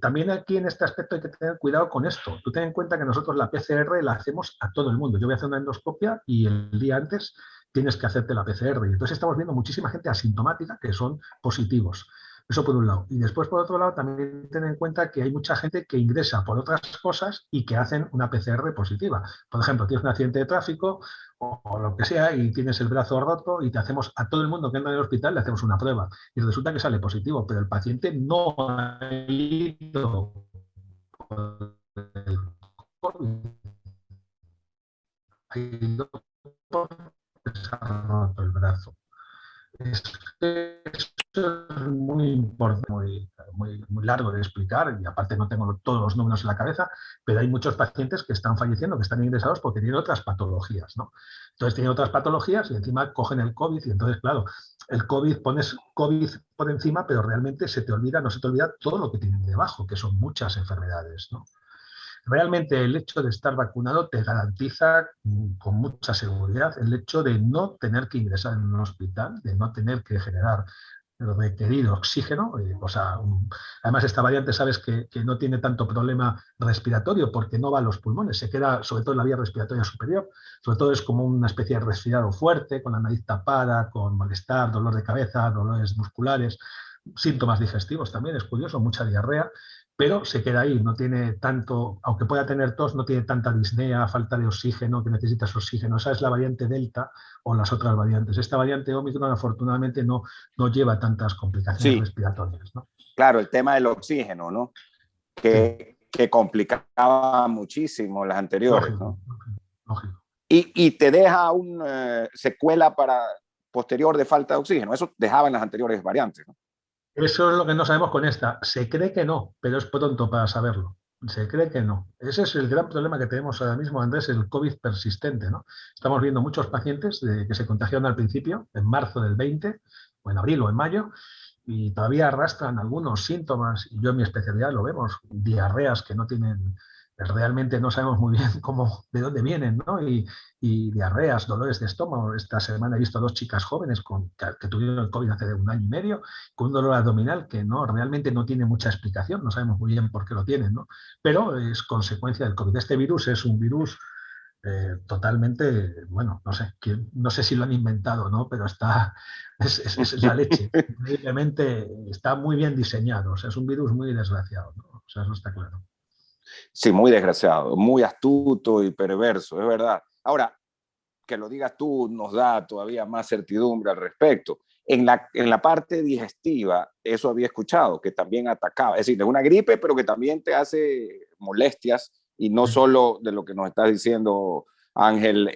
Speaker 3: También aquí en este aspecto hay que tener cuidado con esto. Tú ten en cuenta que nosotros la PCR la hacemos a todo el mundo. Yo voy a hacer una endoscopia y el día antes tienes que hacerte la PCR. Y entonces estamos viendo muchísima gente asintomática que son positivos. Eso por un lado. Y después, por otro lado, también ten en cuenta que hay mucha gente que ingresa por otras cosas y que hacen una PCR positiva. Por ejemplo, tienes un accidente de tráfico o lo que sea y tienes el brazo roto y a todo el mundo que entra en el hospital le hacemos una prueba y resulta que sale positivo, pero el paciente no ha ido por el COVID. Ha ido porque se ha roto el brazo. Esto es muy importante, muy largo de explicar y aparte no tengo todos los números en la cabeza, pero hay muchos pacientes que están falleciendo, que están ingresados porque tienen otras patologías, ¿no? Entonces tienen otras patologías y encima cogen el COVID y entonces, claro, el COVID, pones COVID por encima, pero realmente no se te olvida todo lo que tienen debajo, que son muchas enfermedades, ¿no? Realmente el hecho de estar vacunado te garantiza con mucha seguridad el hecho de no tener que ingresar en un hospital, de no tener que generar el requerido oxígeno. Además, esta variante sabes que no tiene tanto problema respiratorio porque no va a los pulmones, se queda sobre todo en la vía respiratoria superior. Sobre todo es como una especie de resfriado fuerte, con la nariz tapada, con malestar, dolor de cabeza, dolores musculares, síntomas digestivos también, es curioso, mucha diarrea. Pero se queda ahí, no tiene tanto, aunque pueda tener tos, no tiene tanta disnea, falta de oxígeno, que necesitas oxígeno. Esa es la variante Delta o las otras variantes. Esta variante Omicron afortunadamente no lleva tantas complicaciones respiratorias, ¿no?
Speaker 2: Claro, el tema del oxígeno, ¿no? Que complicaba muchísimo las anteriores,
Speaker 3: lógico,
Speaker 2: ¿no?
Speaker 3: Lógico.
Speaker 2: Y te deja una secuela posterior de falta de oxígeno. Eso dejaban las anteriores variantes, ¿no?
Speaker 3: Eso es lo que no sabemos con esta. Se cree que no, pero es pronto para saberlo. Se cree que no. Ese es el gran problema que tenemos ahora mismo, Andrés, el COVID persistente, ¿no? Estamos viendo muchos pacientes que se contagiaron al principio, en marzo del 20, o en abril o en mayo, y todavía arrastran algunos síntomas, y yo en mi especialidad lo vemos, diarreas que no tienen, realmente no sabemos muy bien de dónde vienen, ¿no? Y diarreas, dolores de estómago. Esta semana he visto 2 chicas jóvenes que tuvieron el COVID hace 1 año y medio, con un dolor abdominal que no, realmente no tiene mucha explicación, no sabemos muy bien por qué lo tienen, ¿no? Pero es consecuencia del COVID. Este virus es un virus totalmente, bueno, no sé si lo han inventado, ¿no? Pero es la leche. Increíblemente está muy bien diseñado. O sea, es un virus muy desgraciado, ¿no? O sea, eso está claro.
Speaker 2: Sí, muy desgraciado, muy astuto y perverso, es verdad. Ahora, que lo digas tú nos da todavía más certidumbre al respecto. En la parte digestiva, eso había escuchado, que también atacaba. Es decir, es una gripe, pero que también te hace molestias, y no solo de lo que nos estás diciendo, Ángel,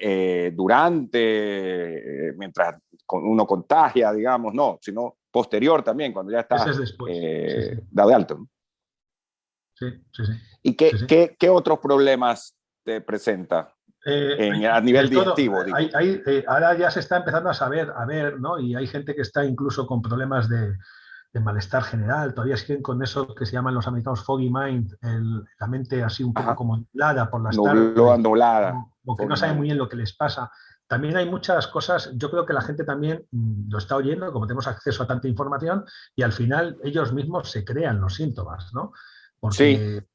Speaker 2: mientras uno contagia, digamos, no, sino posterior también, cuando ya está
Speaker 3: Ese es después. Sí.
Speaker 2: dado de alto.
Speaker 3: Sí, sí, sí.
Speaker 2: ¿Y qué otros problemas te presenta? A nivel digestivo, digo.
Speaker 3: Ahora ya se está empezando a ver, ¿no? Y hay gente que está incluso con problemas de malestar general, todavía siguen con eso que se llaman los americanos foggy mind, la mente así un poco como nublada por las tardes,
Speaker 2: nublada,
Speaker 3: o que no saben muy bien lo que les pasa. También hay muchas cosas, yo creo que la gente también lo está oyendo, como tenemos acceso a tanta información, y al final ellos mismos se crean los síntomas, ¿no? Porque
Speaker 2: sí.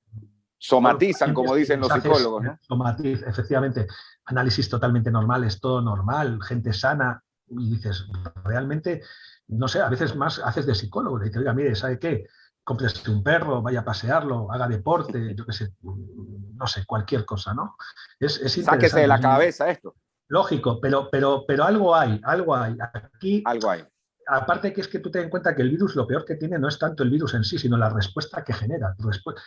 Speaker 2: Somatizan, como dicen los psicólogos, ¿no?
Speaker 3: Efectivamente, análisis totalmente normales, todo normal, gente sana, y dices, realmente, no sé, a veces más haces de psicólogo, le dices, oiga, mire, ¿sabe qué? Cómprese un perro, vaya a pasearlo, haga deporte, yo qué sé, no sé, cualquier cosa, ¿no? Es interesante.
Speaker 2: Sáquese de la cabeza esto.
Speaker 3: Lógico, pero algo hay. Aquí,
Speaker 2: algo hay.
Speaker 3: Aparte que es que tú te das cuenta que el virus lo peor que tiene no es tanto el virus en sí, sino la respuesta que genera.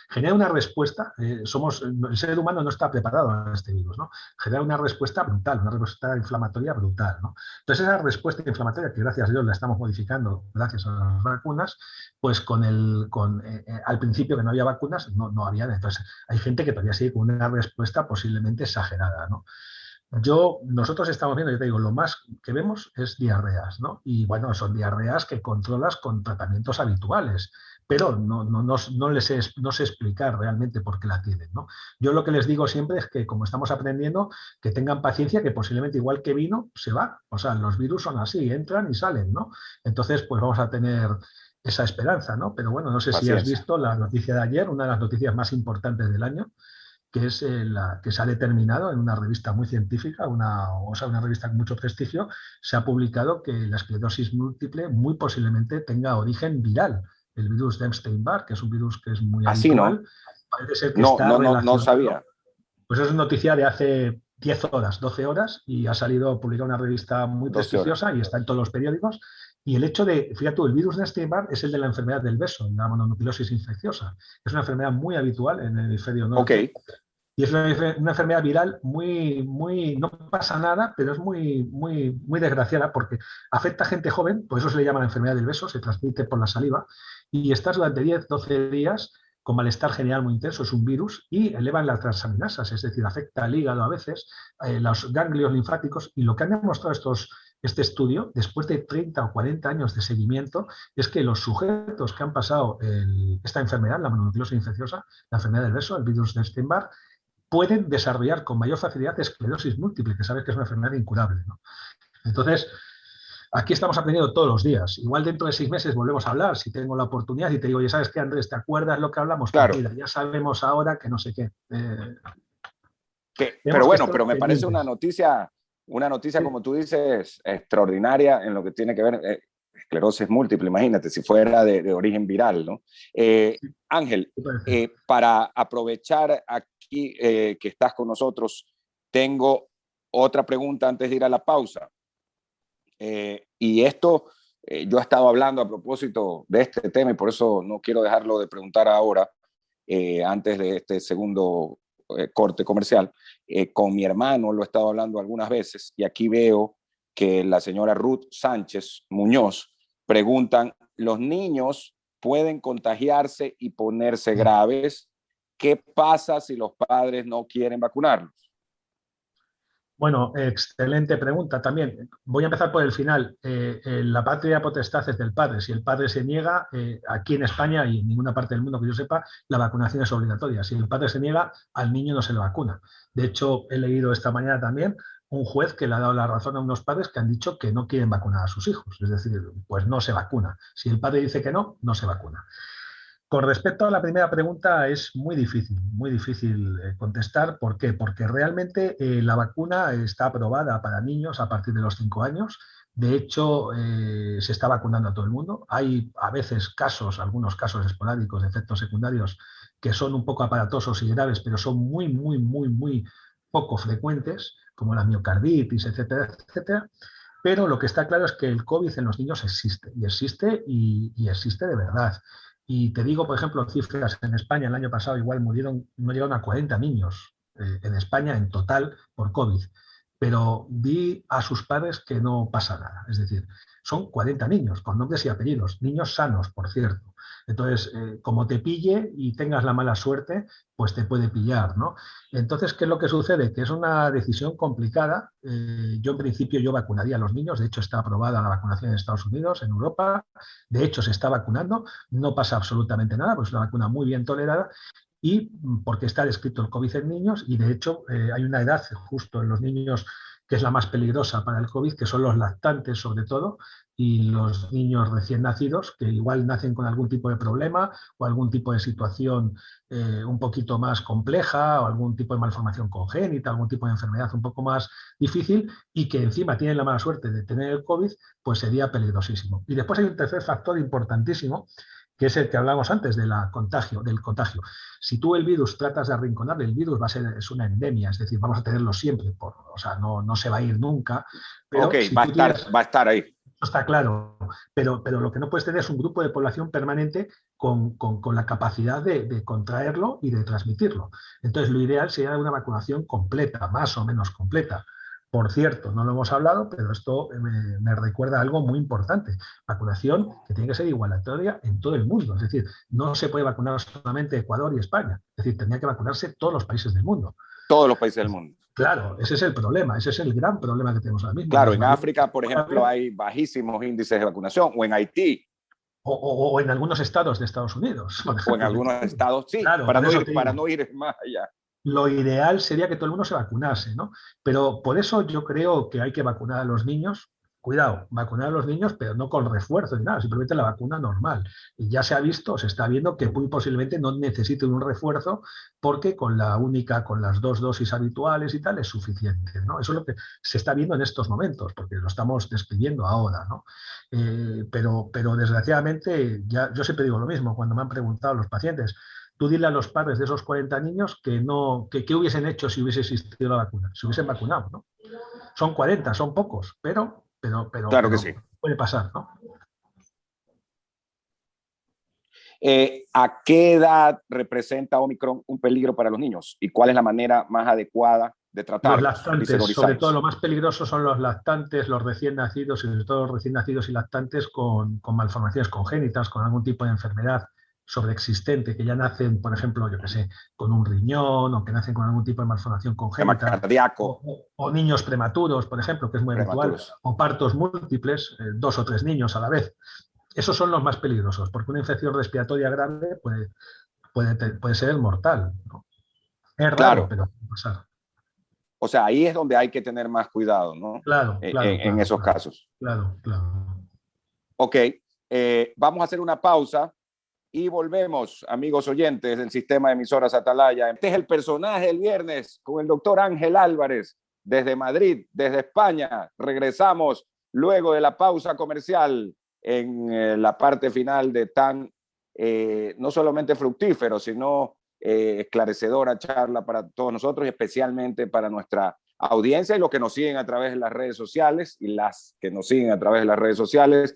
Speaker 3: Genera una respuesta, el ser humano no está preparado a este virus, ¿no? Genera una respuesta brutal, una respuesta inflamatoria brutal, ¿no? Entonces esa respuesta inflamatoria, que gracias a Dios la estamos modificando gracias a las vacunas, pues al principio que no había vacunas, no había. Entonces hay gente que todavía sigue con una respuesta posiblemente exagerada, ¿no? Nosotros estamos viendo, yo te digo, lo más que vemos es diarreas, ¿no? Y bueno, son diarreas que controlas con tratamientos habituales, pero no sé explicar realmente por qué la tienen, ¿no? Yo lo que les digo siempre es que, como estamos aprendiendo, que tengan paciencia, que posiblemente igual que vino, se va. O sea, los virus son así, entran y salen, ¿no? Entonces, pues vamos a tener esa esperanza, ¿no? Pero bueno, no sé si has visto la noticia de ayer, una de las noticias más importantes del año, que es la que se ha determinado en una revista muy científica, una revista con mucho prestigio, se ha publicado que la esclerosis múltiple muy posiblemente tenga origen viral. El virus de Epstein-Barr, que es un virus que es muy habitual,
Speaker 2: ¿no?
Speaker 3: Parece ser que está relacionado.
Speaker 2: No sabía.
Speaker 3: Pues es noticia de hace 10 horas, 12 horas, y ha salido publicada una revista muy prestigiosa y está en todos los periódicos. Y el hecho de, fíjate tú, el virus de Epstein-Barr es el de la enfermedad del beso, la mononucleosis infecciosa. Es una enfermedad muy habitual en el hemisferio norte. Y es una enfermedad viral no pasa nada, pero es muy desgraciada porque afecta a gente joven, por eso se le llama la enfermedad del beso, se transmite por la saliva, y estás durante 10, 12 días con malestar general muy intenso, es un virus, y elevan las transaminasas, es decir, afecta al hígado a veces, los ganglios linfáticos, y lo que han demostrado este estudio, después de 30 o 40 años de seguimiento, es que los sujetos que han pasado esta enfermedad, la mononucleosis infecciosa, la enfermedad del beso, el virus de Epstein-Barr, pueden desarrollar con mayor facilidad esclerosis múltiple, que sabes que es una enfermedad incurable, ¿no? Entonces, aquí estamos aprendiendo todos los días. Igual dentro de 6 meses volvemos a hablar, si tengo la oportunidad, y te digo, oye, ¿sabes qué, Andrés? ¿Te acuerdas lo que hablamos?
Speaker 2: Claro.
Speaker 3: Pues mira, ya sabemos ahora que no sé qué.
Speaker 2: Pero bueno, pero me parece una noticia, sí, como tú dices, extraordinaria en lo que tiene que ver esclerosis múltiple, imagínate, si fuera de origen viral, ¿no? Ángel, para aprovechar aquí que estás con nosotros, tengo otra pregunta antes de ir a la pausa. Y esto, yo he estado hablando a propósito de este tema y por eso no quiero dejarlo de preguntar ahora, antes de este segundo corte comercial. Con mi hermano lo he estado hablando algunas veces y aquí veo que la señora Ruth Sánchez Muñoz preguntan, ¿los niños pueden contagiarse y ponerse graves? ¿Qué pasa si los padres no quieren vacunarlos?
Speaker 3: Bueno, excelente pregunta también. Voy a empezar por el final. La patria potestad es del padre. Si el padre se niega, aquí en España y en ninguna parte del mundo que yo sepa, la vacunación es obligatoria. Si el padre se niega, al niño no se le vacuna. De hecho, he leído esta mañana también un juez que le ha dado la razón a unos padres que han dicho que no quieren vacunar a sus hijos. Es decir, pues no se vacuna. Si el padre dice que no, no se vacuna. Con respecto a la primera pregunta, es muy difícil contestar. ¿Por qué? Porque realmente la vacuna está aprobada para niños a partir de los 5 años. De hecho, se está vacunando a todo el mundo. Hay a veces casos, algunos casos esporádicos de efectos secundarios que son un poco aparatosos y graves, pero son muy poco frecuentes, como la miocarditis, etcétera, etcétera. Pero lo que está claro es que el COVID en los niños existe, y existe de verdad. Y te digo, por ejemplo, cifras en España el año pasado igual murieron, no llegaron a 40 niños en España en total por COVID. Pero vi a sus padres que no pasa nada. Es decir, son 40 niños con nombres y apellidos, niños sanos, por cierto. Entonces, como te pille y tengas la mala suerte, pues te puede pillar, ¿no? Entonces, ¿qué es lo que sucede? Que es una decisión complicada. Yo, en principio, yo vacunaría a los niños. De hecho, está aprobada la vacunación en Estados Unidos, en Europa. De hecho, se está vacunando. No pasa absolutamente nada, pues es una vacuna muy bien tolerada. Y porque está descrito el COVID en niños, y de hecho hay una edad justo en los niños que es la más peligrosa para el COVID, que son los lactantes sobre todo, y los niños recién nacidos, que igual nacen con algún tipo de problema o algún tipo de situación un poquito más compleja, o algún tipo de malformación congénita, algún tipo de enfermedad un poco más difícil, y que encima tienen la mala suerte de tener el COVID, pues sería peligrosísimo. Y después hay un tercer factor importantísimo, que es el que hablamos antes del contagio. Si tú el virus tratas de arrinconarle, el virus es una endemia, es decir, vamos a tenerlo siempre, o sea, no se va a ir nunca. Pero
Speaker 2: Ok,
Speaker 3: si
Speaker 2: va
Speaker 3: tú tienes,
Speaker 2: a estar ahí.
Speaker 3: está claro, pero lo que no puedes tener es un grupo de población permanente con la capacidad de contraerlo y de transmitirlo. Entonces, lo ideal sería una vacunación completa, más o menos completa. Por cierto, no lo hemos hablado, pero esto me recuerda algo muy importante. Vacunación que tiene que ser igualatoria en todo el mundo. Es decir, no se puede vacunar solamente Ecuador y España. Es decir, tendría que vacunarse todos los países del mundo.
Speaker 2: Todos los países del mundo.
Speaker 3: Claro, ese es el problema, ese es el gran problema que tenemos ahora mismo.
Speaker 2: Claro, en África, por ejemplo, hay bajísimos índices de vacunación, o en Haití.
Speaker 3: O en algunos estados de Estados Unidos, por ejemplo.
Speaker 2: O en algunos estados, sí,
Speaker 3: claro,
Speaker 2: para no ir más allá.
Speaker 3: Lo ideal sería que todo el mundo se vacunase, ¿no? Pero por eso yo creo que hay que vacunar a los niños. Cuidado, vacunar a los niños, pero no con refuerzo ni nada, simplemente la vacuna normal. Y ya se ha visto, se está viendo que muy posiblemente no necesiten un refuerzo, porque con las 2 dosis habituales y tal es suficiente, ¿no? Eso es lo que se está viendo en estos momentos, porque lo estamos describiendo ahora, ¿no? Pero desgraciadamente, yo siempre digo lo mismo cuando me han preguntado los pacientes. Tú dile a los padres de esos 40 niños que hubiesen hecho si hubiese existido la vacuna, si hubiesen vacunado, ¿no? Son 40, son pocos, pero
Speaker 2: claro que sí.
Speaker 3: Puede pasar, ¿no?
Speaker 2: ¿A qué edad representa Omicron un peligro para los niños? ¿Y cuál es la manera más adecuada de tratarlos?
Speaker 3: Los lactantes, sobre todo lo más peligroso son los lactantes, los recién nacidos, y sobre todo los recién nacidos y lactantes con malformaciones congénitas, con algún tipo de enfermedad sobreexistente, que ya nacen, por ejemplo, yo que sé, con un riñón, o que nacen con algún tipo de malformación congénita,
Speaker 2: cardíaco,
Speaker 3: o niños prematuros, por ejemplo, que es muy habitual, o partos múltiples, 2 o 3 niños a la vez. Esos son los más peligrosos, porque una infección respiratoria grave puede ser mortal, ¿no? Es raro, claro, pero puede pasar.
Speaker 2: O sea, ahí es donde hay que tener más cuidado, ¿no?
Speaker 3: Claro,
Speaker 2: en esos casos.
Speaker 3: Claro.
Speaker 2: Ok, vamos a hacer una pausa y volvemos, amigos oyentes del sistema de emisoras Atalaya. Este es el personaje del viernes con el doctor Ángel Álvarez desde Madrid, desde España. Regresamos luego de la pausa comercial en la parte final de tan no solamente fructífero, sino esclarecedora charla para todos nosotros y especialmente para nuestra audiencia y los que nos siguen a través de las redes sociales y las que nos siguen a través de las redes sociales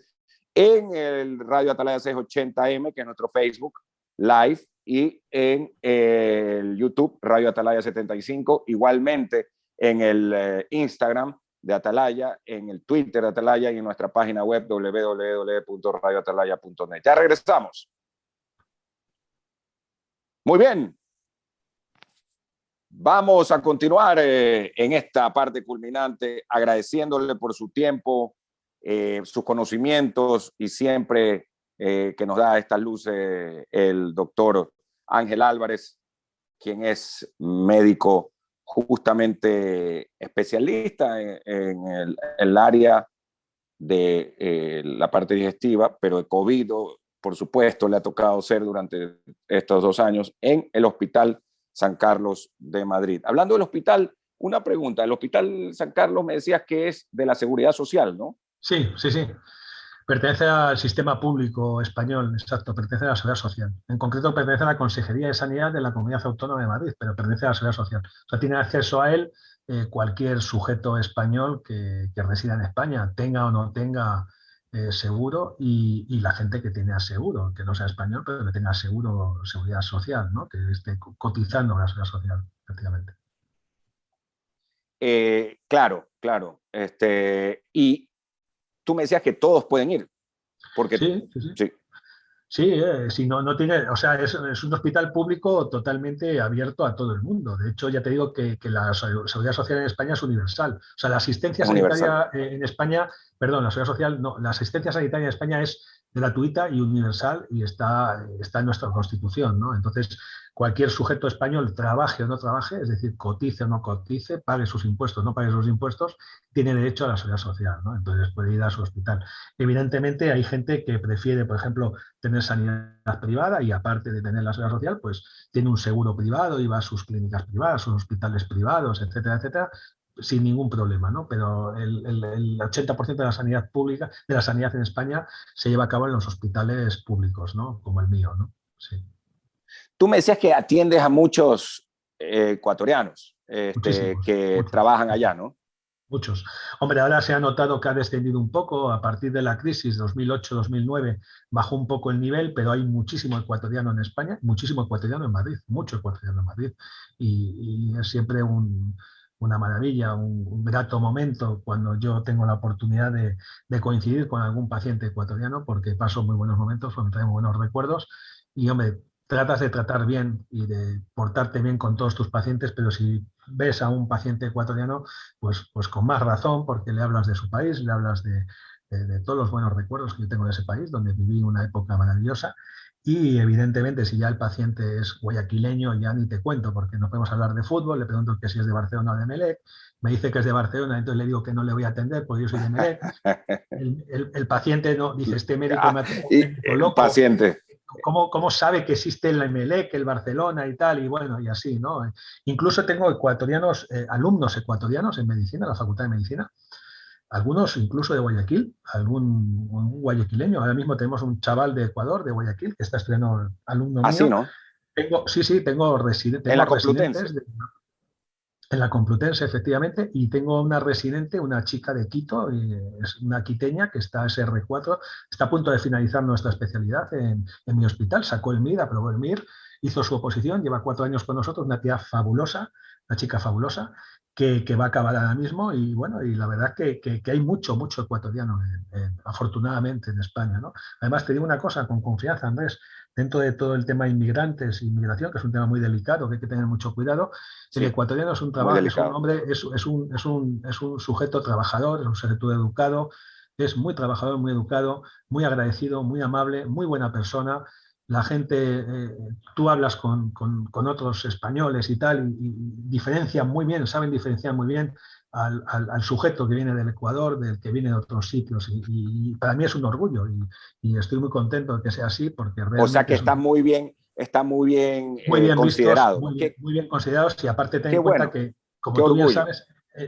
Speaker 2: en el Radio Atalaya 680M, que es nuestro Facebook Live, y en el YouTube Radio Atalaya 75, igualmente en el Instagram de Atalaya, en el Twitter de Atalaya y en nuestra página web www.radioatalaya.net. Ya regresamos. Muy bien. Vamos a continuar en esta parte culminante, agradeciéndole por su tiempo, sus conocimientos y siempre que nos da estas luces el doctor Ángel Álvarez, quien es médico justamente especialista en el área de la parte digestiva, pero de COVID, por supuesto, le ha tocado ser durante estos 2 años en el Hospital San Carlos de Madrid. Hablando del hospital, una pregunta. El Hospital San Carlos me decías que es de la Seguridad Social, ¿no?
Speaker 3: Sí, sí, sí. Pertenece al sistema público español, exacto, pertenece a la Seguridad Social. En concreto, pertenece a la Consejería de Sanidad de la Comunidad Autónoma de Madrid, pero pertenece a la Seguridad Social. O sea, tiene acceso a él cualquier sujeto español que resida en España, tenga o no tenga seguro, y la gente que tiene seguro, que no sea español, pero que tenga seguro, seguridad social, ¿no? Que esté cotizando en la Seguridad Social, efectivamente.
Speaker 2: Claro, claro. Y tú me decías que todos pueden ir. Porque,
Speaker 3: sí. Sí, si no tiene, o sea, es un hospital público totalmente abierto a todo el mundo. De hecho, ya te digo que la seguridad social en España es universal. O sea, la asistencia sanitaria en España, perdón, la seguridad social, no, la asistencia sanitaria en España es gratuita y universal y está en nuestra Constitución, ¿no? Entonces, cualquier sujeto español, trabaje o no trabaje, es decir, cotice o no cotice, pague sus impuestos o no pague sus impuestos, tiene derecho a la seguridad social, ¿no? Entonces puede ir a su hospital. Evidentemente hay gente que prefiere, por ejemplo, tener sanidad privada y aparte de tener la seguridad social, pues tiene un seguro privado y va a sus clínicas privadas, sus hospitales privados, etcétera, etcétera, sin ningún problema, ¿no? Pero el 80% de la sanidad pública, de la sanidad en España, se lleva a cabo en los hospitales públicos, ¿no? Como el mío, ¿no? Sí.
Speaker 2: Tú me decías que atiendes a muchos ecuatorianos que trabajan allá, ¿no?
Speaker 3: Muchos. Hombre, ahora se ha notado que ha descendido un poco a partir de la crisis 2008-2009, bajó un poco el nivel, pero hay muchísimo ecuatoriano en España, muchísimo ecuatoriano en Madrid, mucho ecuatoriano en Madrid. Y es siempre una maravilla, un grato momento cuando yo tengo la oportunidad de coincidir con algún paciente ecuatoriano, porque paso muy buenos momentos, me trae muy buenos recuerdos. Y, hombre, tratas de tratar bien y de portarte bien con todos tus pacientes, pero si ves a un paciente ecuatoriano, pues con más razón, porque le hablas de su país, le hablas de todos los buenos recuerdos que yo tengo de ese país, donde viví una época maravillosa. Y evidentemente, si ya el paciente es guayaquileño, ya ni te cuento, porque no podemos hablar de fútbol, le pregunto que si es de Barcelona o de Emelec, me dice que es de Barcelona, entonces le digo que no le voy a atender porque yo soy de Emelec. El paciente no dice, este médico me ha
Speaker 2: el loco. Paciente.
Speaker 3: ¿Cómo sabe que existe el Emelec, el Barcelona y tal? Y bueno, y así, ¿no? Incluso tengo ecuatorianos, alumnos ecuatorianos en medicina, en la Facultad de Medicina, algunos incluso de Guayaquil, un guayaquileño. Ahora mismo tenemos un chaval de Ecuador, de Guayaquil, que está estudiando, alumno mío.
Speaker 2: ¿Sí, no?
Speaker 3: Tengo residentes en la Complutense, efectivamente, y tengo una residente, una chica de Quito, es una quiteña que está SR4, está a punto de finalizar nuestra especialidad en mi hospital, sacó el MIR, aprobó el MIR, hizo su oposición, lleva 4 años con nosotros, una tía fabulosa, una chica fabulosa, que va a acabar ahora mismo, y bueno, y la verdad que hay mucho ecuatoriano, afortunadamente, en España, ¿no? Además, te digo una cosa con confianza, Andrés, dentro de todo el tema de inmigrantes e inmigración, que es un tema muy delicado, que hay que tener mucho cuidado, sí, el ecuatoriano es un hombre, es un sujeto trabajador, es un sujeto educado, es muy trabajador, muy educado, muy agradecido, muy amable, muy buena persona. La gente, tú hablas con otros españoles y tal, y diferencian muy bien, saben diferenciar muy bien al sujeto que viene del Ecuador, del que viene de otros sitios, y para mí es un orgullo, y estoy muy contento de que sea así, porque realmente...
Speaker 2: O sea que está muy bien considerado.
Speaker 3: Vistos, muy bien considerados, y aparte ten en cuenta que, como tú bien sabes,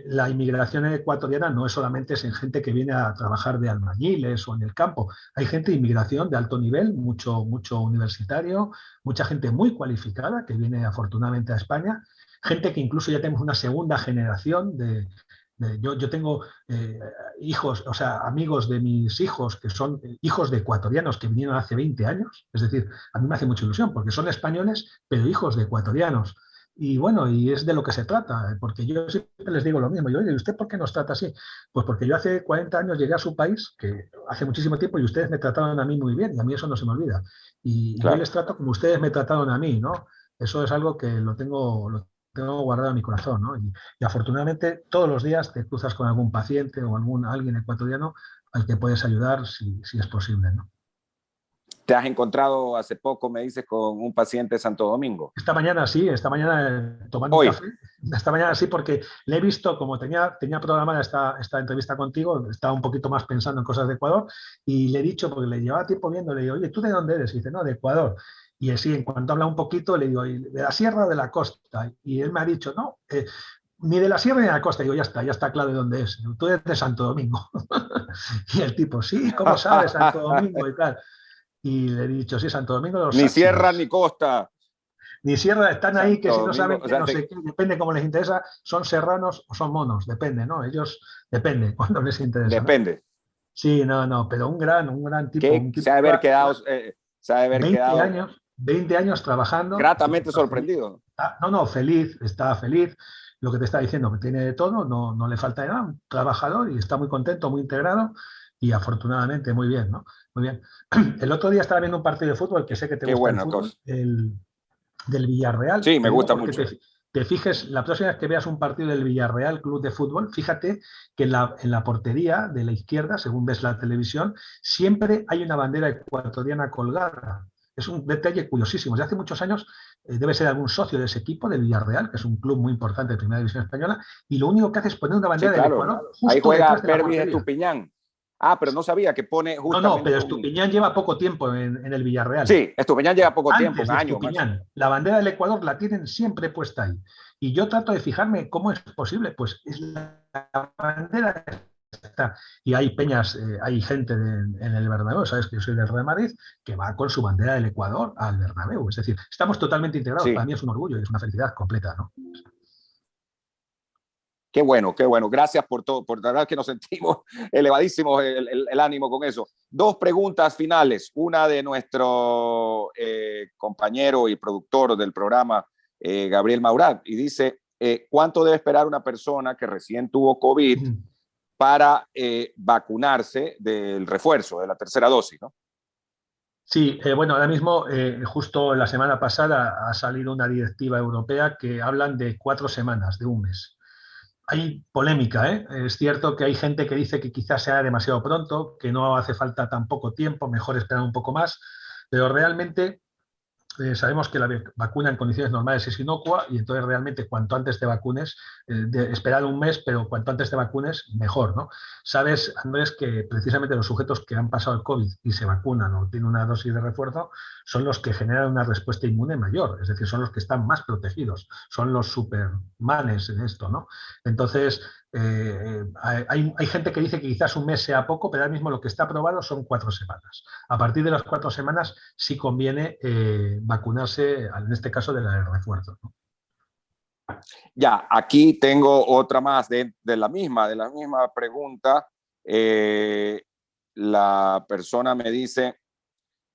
Speaker 3: la inmigración ecuatoriana no es solamente en gente que viene a trabajar de albañiles o en el campo. Hay gente de inmigración de alto nivel, mucho universitario, mucha gente muy cualificada que viene afortunadamente a España, gente que incluso ya tenemos una segunda generación yo tengo hijos, o sea, amigos de mis hijos que son hijos de ecuatorianos que vinieron hace 20 años. Es decir, a mí me hace mucha ilusión porque son españoles, pero hijos de ecuatorianos. Y bueno, y es de lo que se trata, porque yo siempre les digo lo mismo. Yo, oye, ¿y usted por qué nos trata así? Pues porque yo hace 40 años llegué a su país, que hace muchísimo tiempo, y ustedes me trataron a mí muy bien, y a mí eso no se me olvida. Y claro, yo les trato como ustedes me trataron a mí, ¿no? Eso es algo que lo tengo tengo guardado en mi corazón, ¿no? Y afortunadamente todos los días te cruzas con algún paciente o alguien ecuatoriano al que puedes ayudar si es posible, ¿no?
Speaker 2: ¿Te has encontrado hace poco, me dices, con un paciente de Santo Domingo?
Speaker 3: Esta mañana sí, tomando un café. Esta mañana sí, porque le he visto, como tenía programada esta entrevista contigo, estaba un poquito más pensando en cosas de Ecuador, y le he dicho, porque le llevaba tiempo viendo, le digo, oye, ¿tú de dónde eres? Y dice, no, de Ecuador. Y sí, en cuanto habla un poquito, le digo, ¿de la sierra o de la costa? Y él me ha dicho, no, ni de la sierra ni de la costa. Y digo, ya está claro de dónde es. Tú eres de Santo Domingo. Y el tipo, sí, ¿cómo sabes Santo Domingo y tal? Y le he dicho, sí, Santo Domingo de los
Speaker 2: Ni
Speaker 3: Sáchilas.
Speaker 2: sierra ni costa.
Speaker 3: Ni sierra, están ahí que si no saben
Speaker 2: o sea,
Speaker 3: no sé qué, depende cómo les interesa, son serranos o son monos, depende, ¿no? Ellos, depende cuando les interesa.
Speaker 2: Depende.
Speaker 3: ¿No? Sí, no, pero un gran tipo. Un tipo
Speaker 2: se ha de haber quedado,
Speaker 3: 20 años trabajando.
Speaker 2: Gratamente sorprendido.
Speaker 3: No, feliz, está feliz. Lo que te está diciendo, que tiene de todo, no le falta de nada, un trabajador y está muy contento, muy integrado y afortunadamente muy bien, ¿no? Muy bien. El otro día estaba viendo un partido de fútbol, que sé que te gusta el fútbol, del Villarreal.
Speaker 2: Sí, me gusta mucho.
Speaker 3: Te fijes, la próxima vez que veas un partido del Villarreal Club de Fútbol, fíjate que en la portería de la izquierda, según ves la televisión, siempre hay una bandera ecuatoriana colgada. Es un detalle curiosísimo. Desde hace muchos años debe ser algún socio de ese equipo, del Villarreal, que es un club muy importante de Primera División Española, y lo único que hace es poner una bandera del Ecuador justo
Speaker 2: ahí juega
Speaker 3: detrás de la portería.
Speaker 2: Estupiñán. Pero no sabía que pone justamente...
Speaker 3: No, pero Estupiñán lleva poco tiempo en el Villarreal.
Speaker 2: Sí, Estupiñán lleva poco tiempo, un año.
Speaker 3: La bandera del Ecuador la tienen siempre puesta ahí. Y yo trato de fijarme cómo es posible. Pues es la bandera que está. Y hay peñas, hay gente en el Bernabéu, sabes que yo soy del Real Madrid, que va con su bandera del Ecuador al Bernabéu. Es decir, estamos totalmente integrados. Sí. Para mí es un orgullo y es una felicidad completa, ¿no?
Speaker 2: Qué bueno, qué bueno. Gracias por todo, por la verdad que nos sentimos elevadísimos el ánimo con eso. Dos preguntas finales. Una de nuestro compañero y productor del programa, Gabriel Maurat, y dice, ¿cuánto debe esperar una persona que recién tuvo COVID para vacunarse del refuerzo, de la tercera dosis, ¿no?
Speaker 3: Sí, bueno, ahora mismo, justo la semana pasada ha salido una directiva europea que hablan de 4 semanas, de un mes. Hay polémica, ¿eh? Es cierto que hay gente que dice que quizás sea demasiado pronto, que no hace falta tan poco tiempo, mejor esperar un poco más, pero realmente sabemos que la vacuna en condiciones normales es inocua y entonces realmente cuanto antes te vacunes, esperar un mes, pero cuanto antes te vacunes, mejor, ¿no? Sabes, Andrés, que precisamente los sujetos que han pasado el COVID y se vacunan o tienen una dosis de refuerzo son los que generan una respuesta inmune mayor, es decir, son los que están más protegidos, son los supermanes en esto, ¿no? Entonces, hay gente que dice que quizás un mes sea poco, pero ahora mismo lo que está aprobado son 4 semanas. A partir de las 4 semanas sí conviene vacunarse, en este caso de la de refuerzo, ¿no?
Speaker 2: Ya, aquí tengo otra más de la misma pregunta. La persona me dice,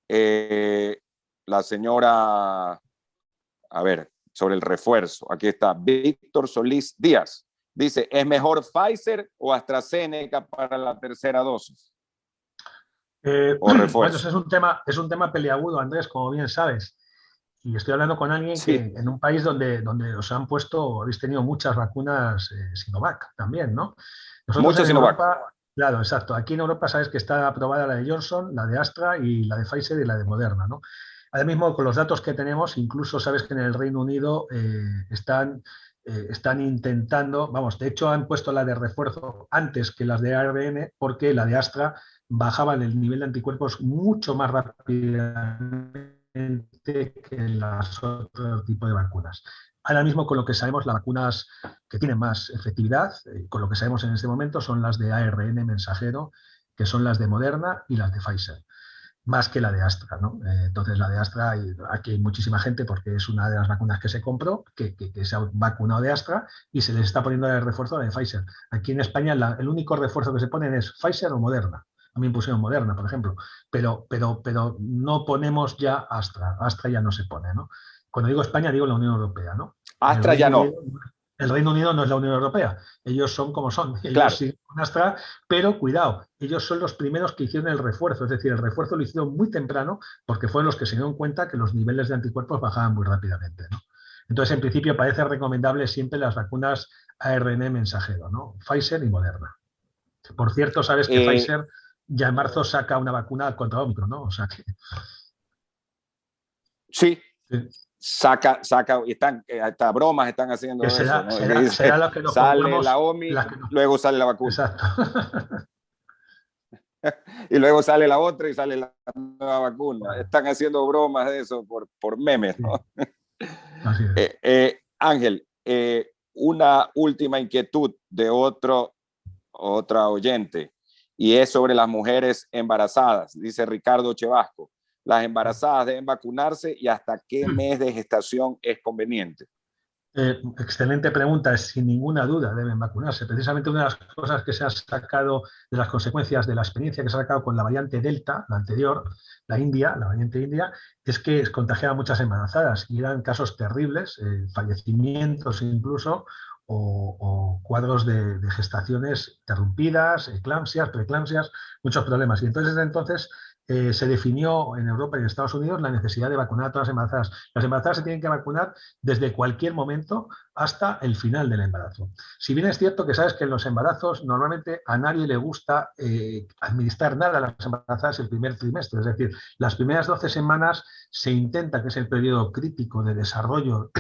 Speaker 2: la señora, a ver, sobre el refuerzo, aquí está, Víctor Solís Díaz. Dice, ¿es mejor Pfizer o AstraZeneca para la tercera dosis?
Speaker 3: O refuerzo. Bueno, ese es un tema peliagudo, Andrés, como bien sabes. Y estoy hablando con alguien que en un país donde os han puesto, habéis tenido muchas vacunas Sinovac también, ¿no? Nosotros en Sinovac. Europa, claro, exacto. Aquí en Europa sabes que está aprobada la de Johnson, la de Astra y la de Pfizer y la de Moderna, ¿no? Ahora mismo, con los datos que tenemos, incluso sabes que en el Reino Unido están intentando, vamos, de hecho han puesto la de refuerzo antes que las de ARN porque la de Astra bajaba el nivel de anticuerpos mucho más rápidamente que las otros tipos de vacunas. Ahora mismo, con lo que sabemos, las vacunas que tienen más efectividad, con lo que sabemos en este momento, son las de ARN mensajero, que son las de Moderna y las de Pfizer, más que la de Astra, ¿no? Entonces, la de Astra, aquí hay muchísima gente porque es una de las vacunas que se compró, que se ha vacunado de Astra y se les está poniendo de refuerzo la de Pfizer. Aquí en España, el único refuerzo que se ponen es Pfizer o Moderna. A mí me pusieron Moderna, por ejemplo, pero no ponemos ya Astra. Astra ya no se pone, ¿no? Cuando digo España, digo la Unión Europea, ¿no?
Speaker 2: Astra ya no.
Speaker 3: El Reino Unido no es la Unión Europea. Ellos son como son. Ellos
Speaker 2: claro.
Speaker 3: siguen con Astra, pero cuidado, ellos son los primeros que hicieron el refuerzo. Es decir, el refuerzo lo hicieron muy temprano porque fueron los que se dieron cuenta que los niveles de anticuerpos bajaban muy rápidamente, ¿no? Entonces, en principio, parece recomendable siempre las vacunas ARN mensajero, ¿no? Pfizer y Moderna. Por cierto, sabes que Pfizer ya en marzo saca una vacuna contra Omicron, ¿no? O sea que...
Speaker 2: Sí. Saca, y hasta bromas están haciendo
Speaker 3: será,
Speaker 2: eso, ¿no?
Speaker 3: será lo que nos
Speaker 2: sale
Speaker 3: pongamos,
Speaker 2: la OMI,
Speaker 3: no.
Speaker 2: luego sale la vacuna.
Speaker 3: Exacto.
Speaker 2: Y luego sale la otra y sale la nueva vacuna. Están haciendo bromas de eso por memes, ¿no? Sí.
Speaker 3: Así es.
Speaker 2: Ángel, una última inquietud de otra oyente, y es sobre las mujeres embarazadas. Dice Ricardo Chevasco, las embarazadas deben vacunarse y hasta qué mes de gestación es conveniente.
Speaker 3: Excelente pregunta, sin ninguna duda deben vacunarse. Precisamente una de las cosas que se ha sacado de las consecuencias de la experiencia que se ha sacado con la variante Delta, la anterior, la variante India, es que contagiaba a muchas embarazadas y eran casos terribles, fallecimientos incluso, o cuadros de gestaciones interrumpidas, eclampsias, preeclampsias, muchos problemas. Y entonces, desde entonces, se definió en Europa y en Estados Unidos la necesidad de vacunar a todas las embarazadas. Las embarazadas se tienen que vacunar desde cualquier momento hasta el final del embarazo. Si bien es cierto que sabes que en los embarazos normalmente a nadie le gusta administrar nada a las embarazadas el primer trimestre, es decir, las primeras 12 semanas se intenta, que es el periodo crítico de desarrollo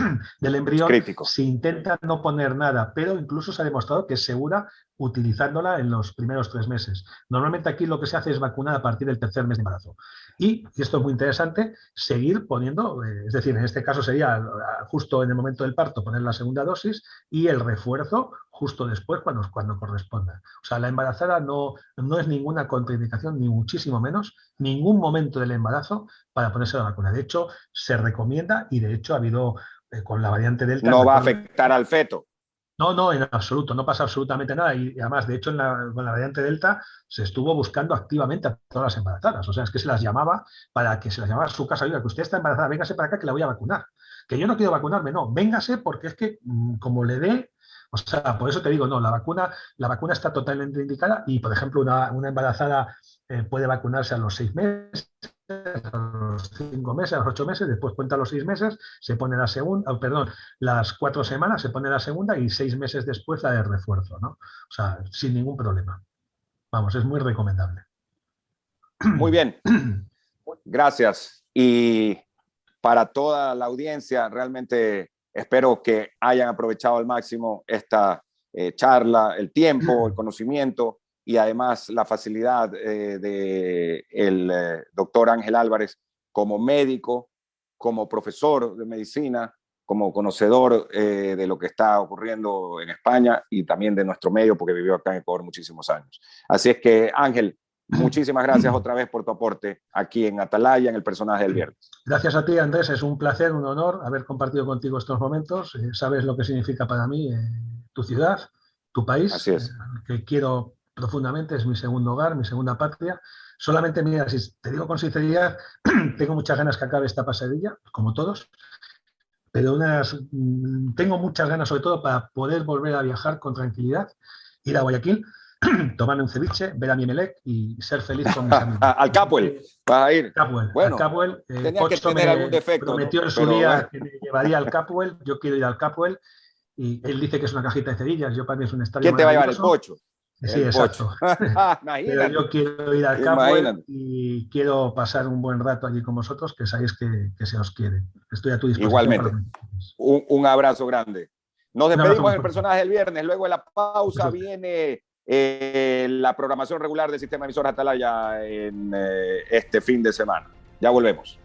Speaker 3: del embrión, se intenta no poner nada, pero incluso se ha demostrado que es segura utilizándola en los primeros 3 meses. Normalmente aquí lo que se hace es vacunar a partir del tercer mes de embarazo. Y esto es muy interesante, seguir poniendo, es decir, en este caso sería justo en el momento del parto poner la segunda dosis y el refuerzo justo después cuando corresponda. O sea, la embarazada no es ninguna contraindicación, ni muchísimo menos, ningún momento del embarazo para ponerse la vacuna. De hecho, se recomienda y de hecho ha habido con la variante Delta...
Speaker 2: No va a afectar al feto.
Speaker 3: No, en absoluto, no pasa absolutamente nada. Y además, de hecho, con la variante Delta se estuvo buscando activamente a todas las embarazadas. O sea, es que se las llamaba a su casa, oiga, que usted está embarazada, véngase para acá que la voy a vacunar. Que yo no quiero vacunarme, no, véngase porque es que como le dé, o sea, por eso te digo, no, la vacuna está totalmente indicada y, por ejemplo, una embarazada puede vacunarse a los 6 meses, a los 5 meses, a los 8 meses, después cuenta los 6 meses, se pone la segunda, las 4 semanas se pone la segunda y 6 meses después la de refuerzo, ¿no? O sea, sin ningún problema. Vamos, es muy recomendable.
Speaker 2: Muy bien. Gracias. Y para toda la audiencia, realmente espero que hayan aprovechado al máximo esta charla, el tiempo, el conocimiento y además la facilidad del doctor Ángel Álvarez como médico, como profesor de medicina, como conocedor de lo que está ocurriendo en España y también de nuestro medio, porque vivió acá en Ecuador muchísimos años. Así es que, Ángel, muchísimas gracias otra vez por tu aporte aquí en Atalaya, en el personaje del viernes.
Speaker 3: Gracias a ti, Andrés. Es un placer, un honor haber compartido contigo estos momentos. Sabes lo que significa para mí tu ciudad, tu país.
Speaker 2: Así es.
Speaker 3: Que quiero profundamente, es mi segundo hogar, mi segunda patria. Solamente, mira, si te digo con sinceridad, tengo muchas ganas que acabe esta pasadilla, como todos, pero tengo muchas ganas sobre todo para poder volver a viajar con tranquilidad, ir a Guayaquil, tomarme un ceviche, ver a mi Emelec y ser feliz con mis amigos.
Speaker 2: Al Capuel, vas a ir.
Speaker 3: Bueno, al Capuel.
Speaker 2: Tenía que tener algún defecto.
Speaker 3: Prometió, ¿no?, en su día que me llevaría al Capuel. Yo quiero ir al Capuel y él dice que es una cajita de cerillas. Yo para mí es un estadio.
Speaker 2: ¿Quién te va a llevar? El Pocho.
Speaker 3: Sí, exacto. Pero yo quiero ir al Capuel y quiero pasar un buen rato allí con vosotros, que sabéis que se os quiere. Estoy a tu disposición.
Speaker 2: Igualmente. Un abrazo grande. Nos despedimos del personaje del viernes. Luego de la pausa viene la programación regular del sistema emisor Atalaya en este fin de semana. Ya volvemos.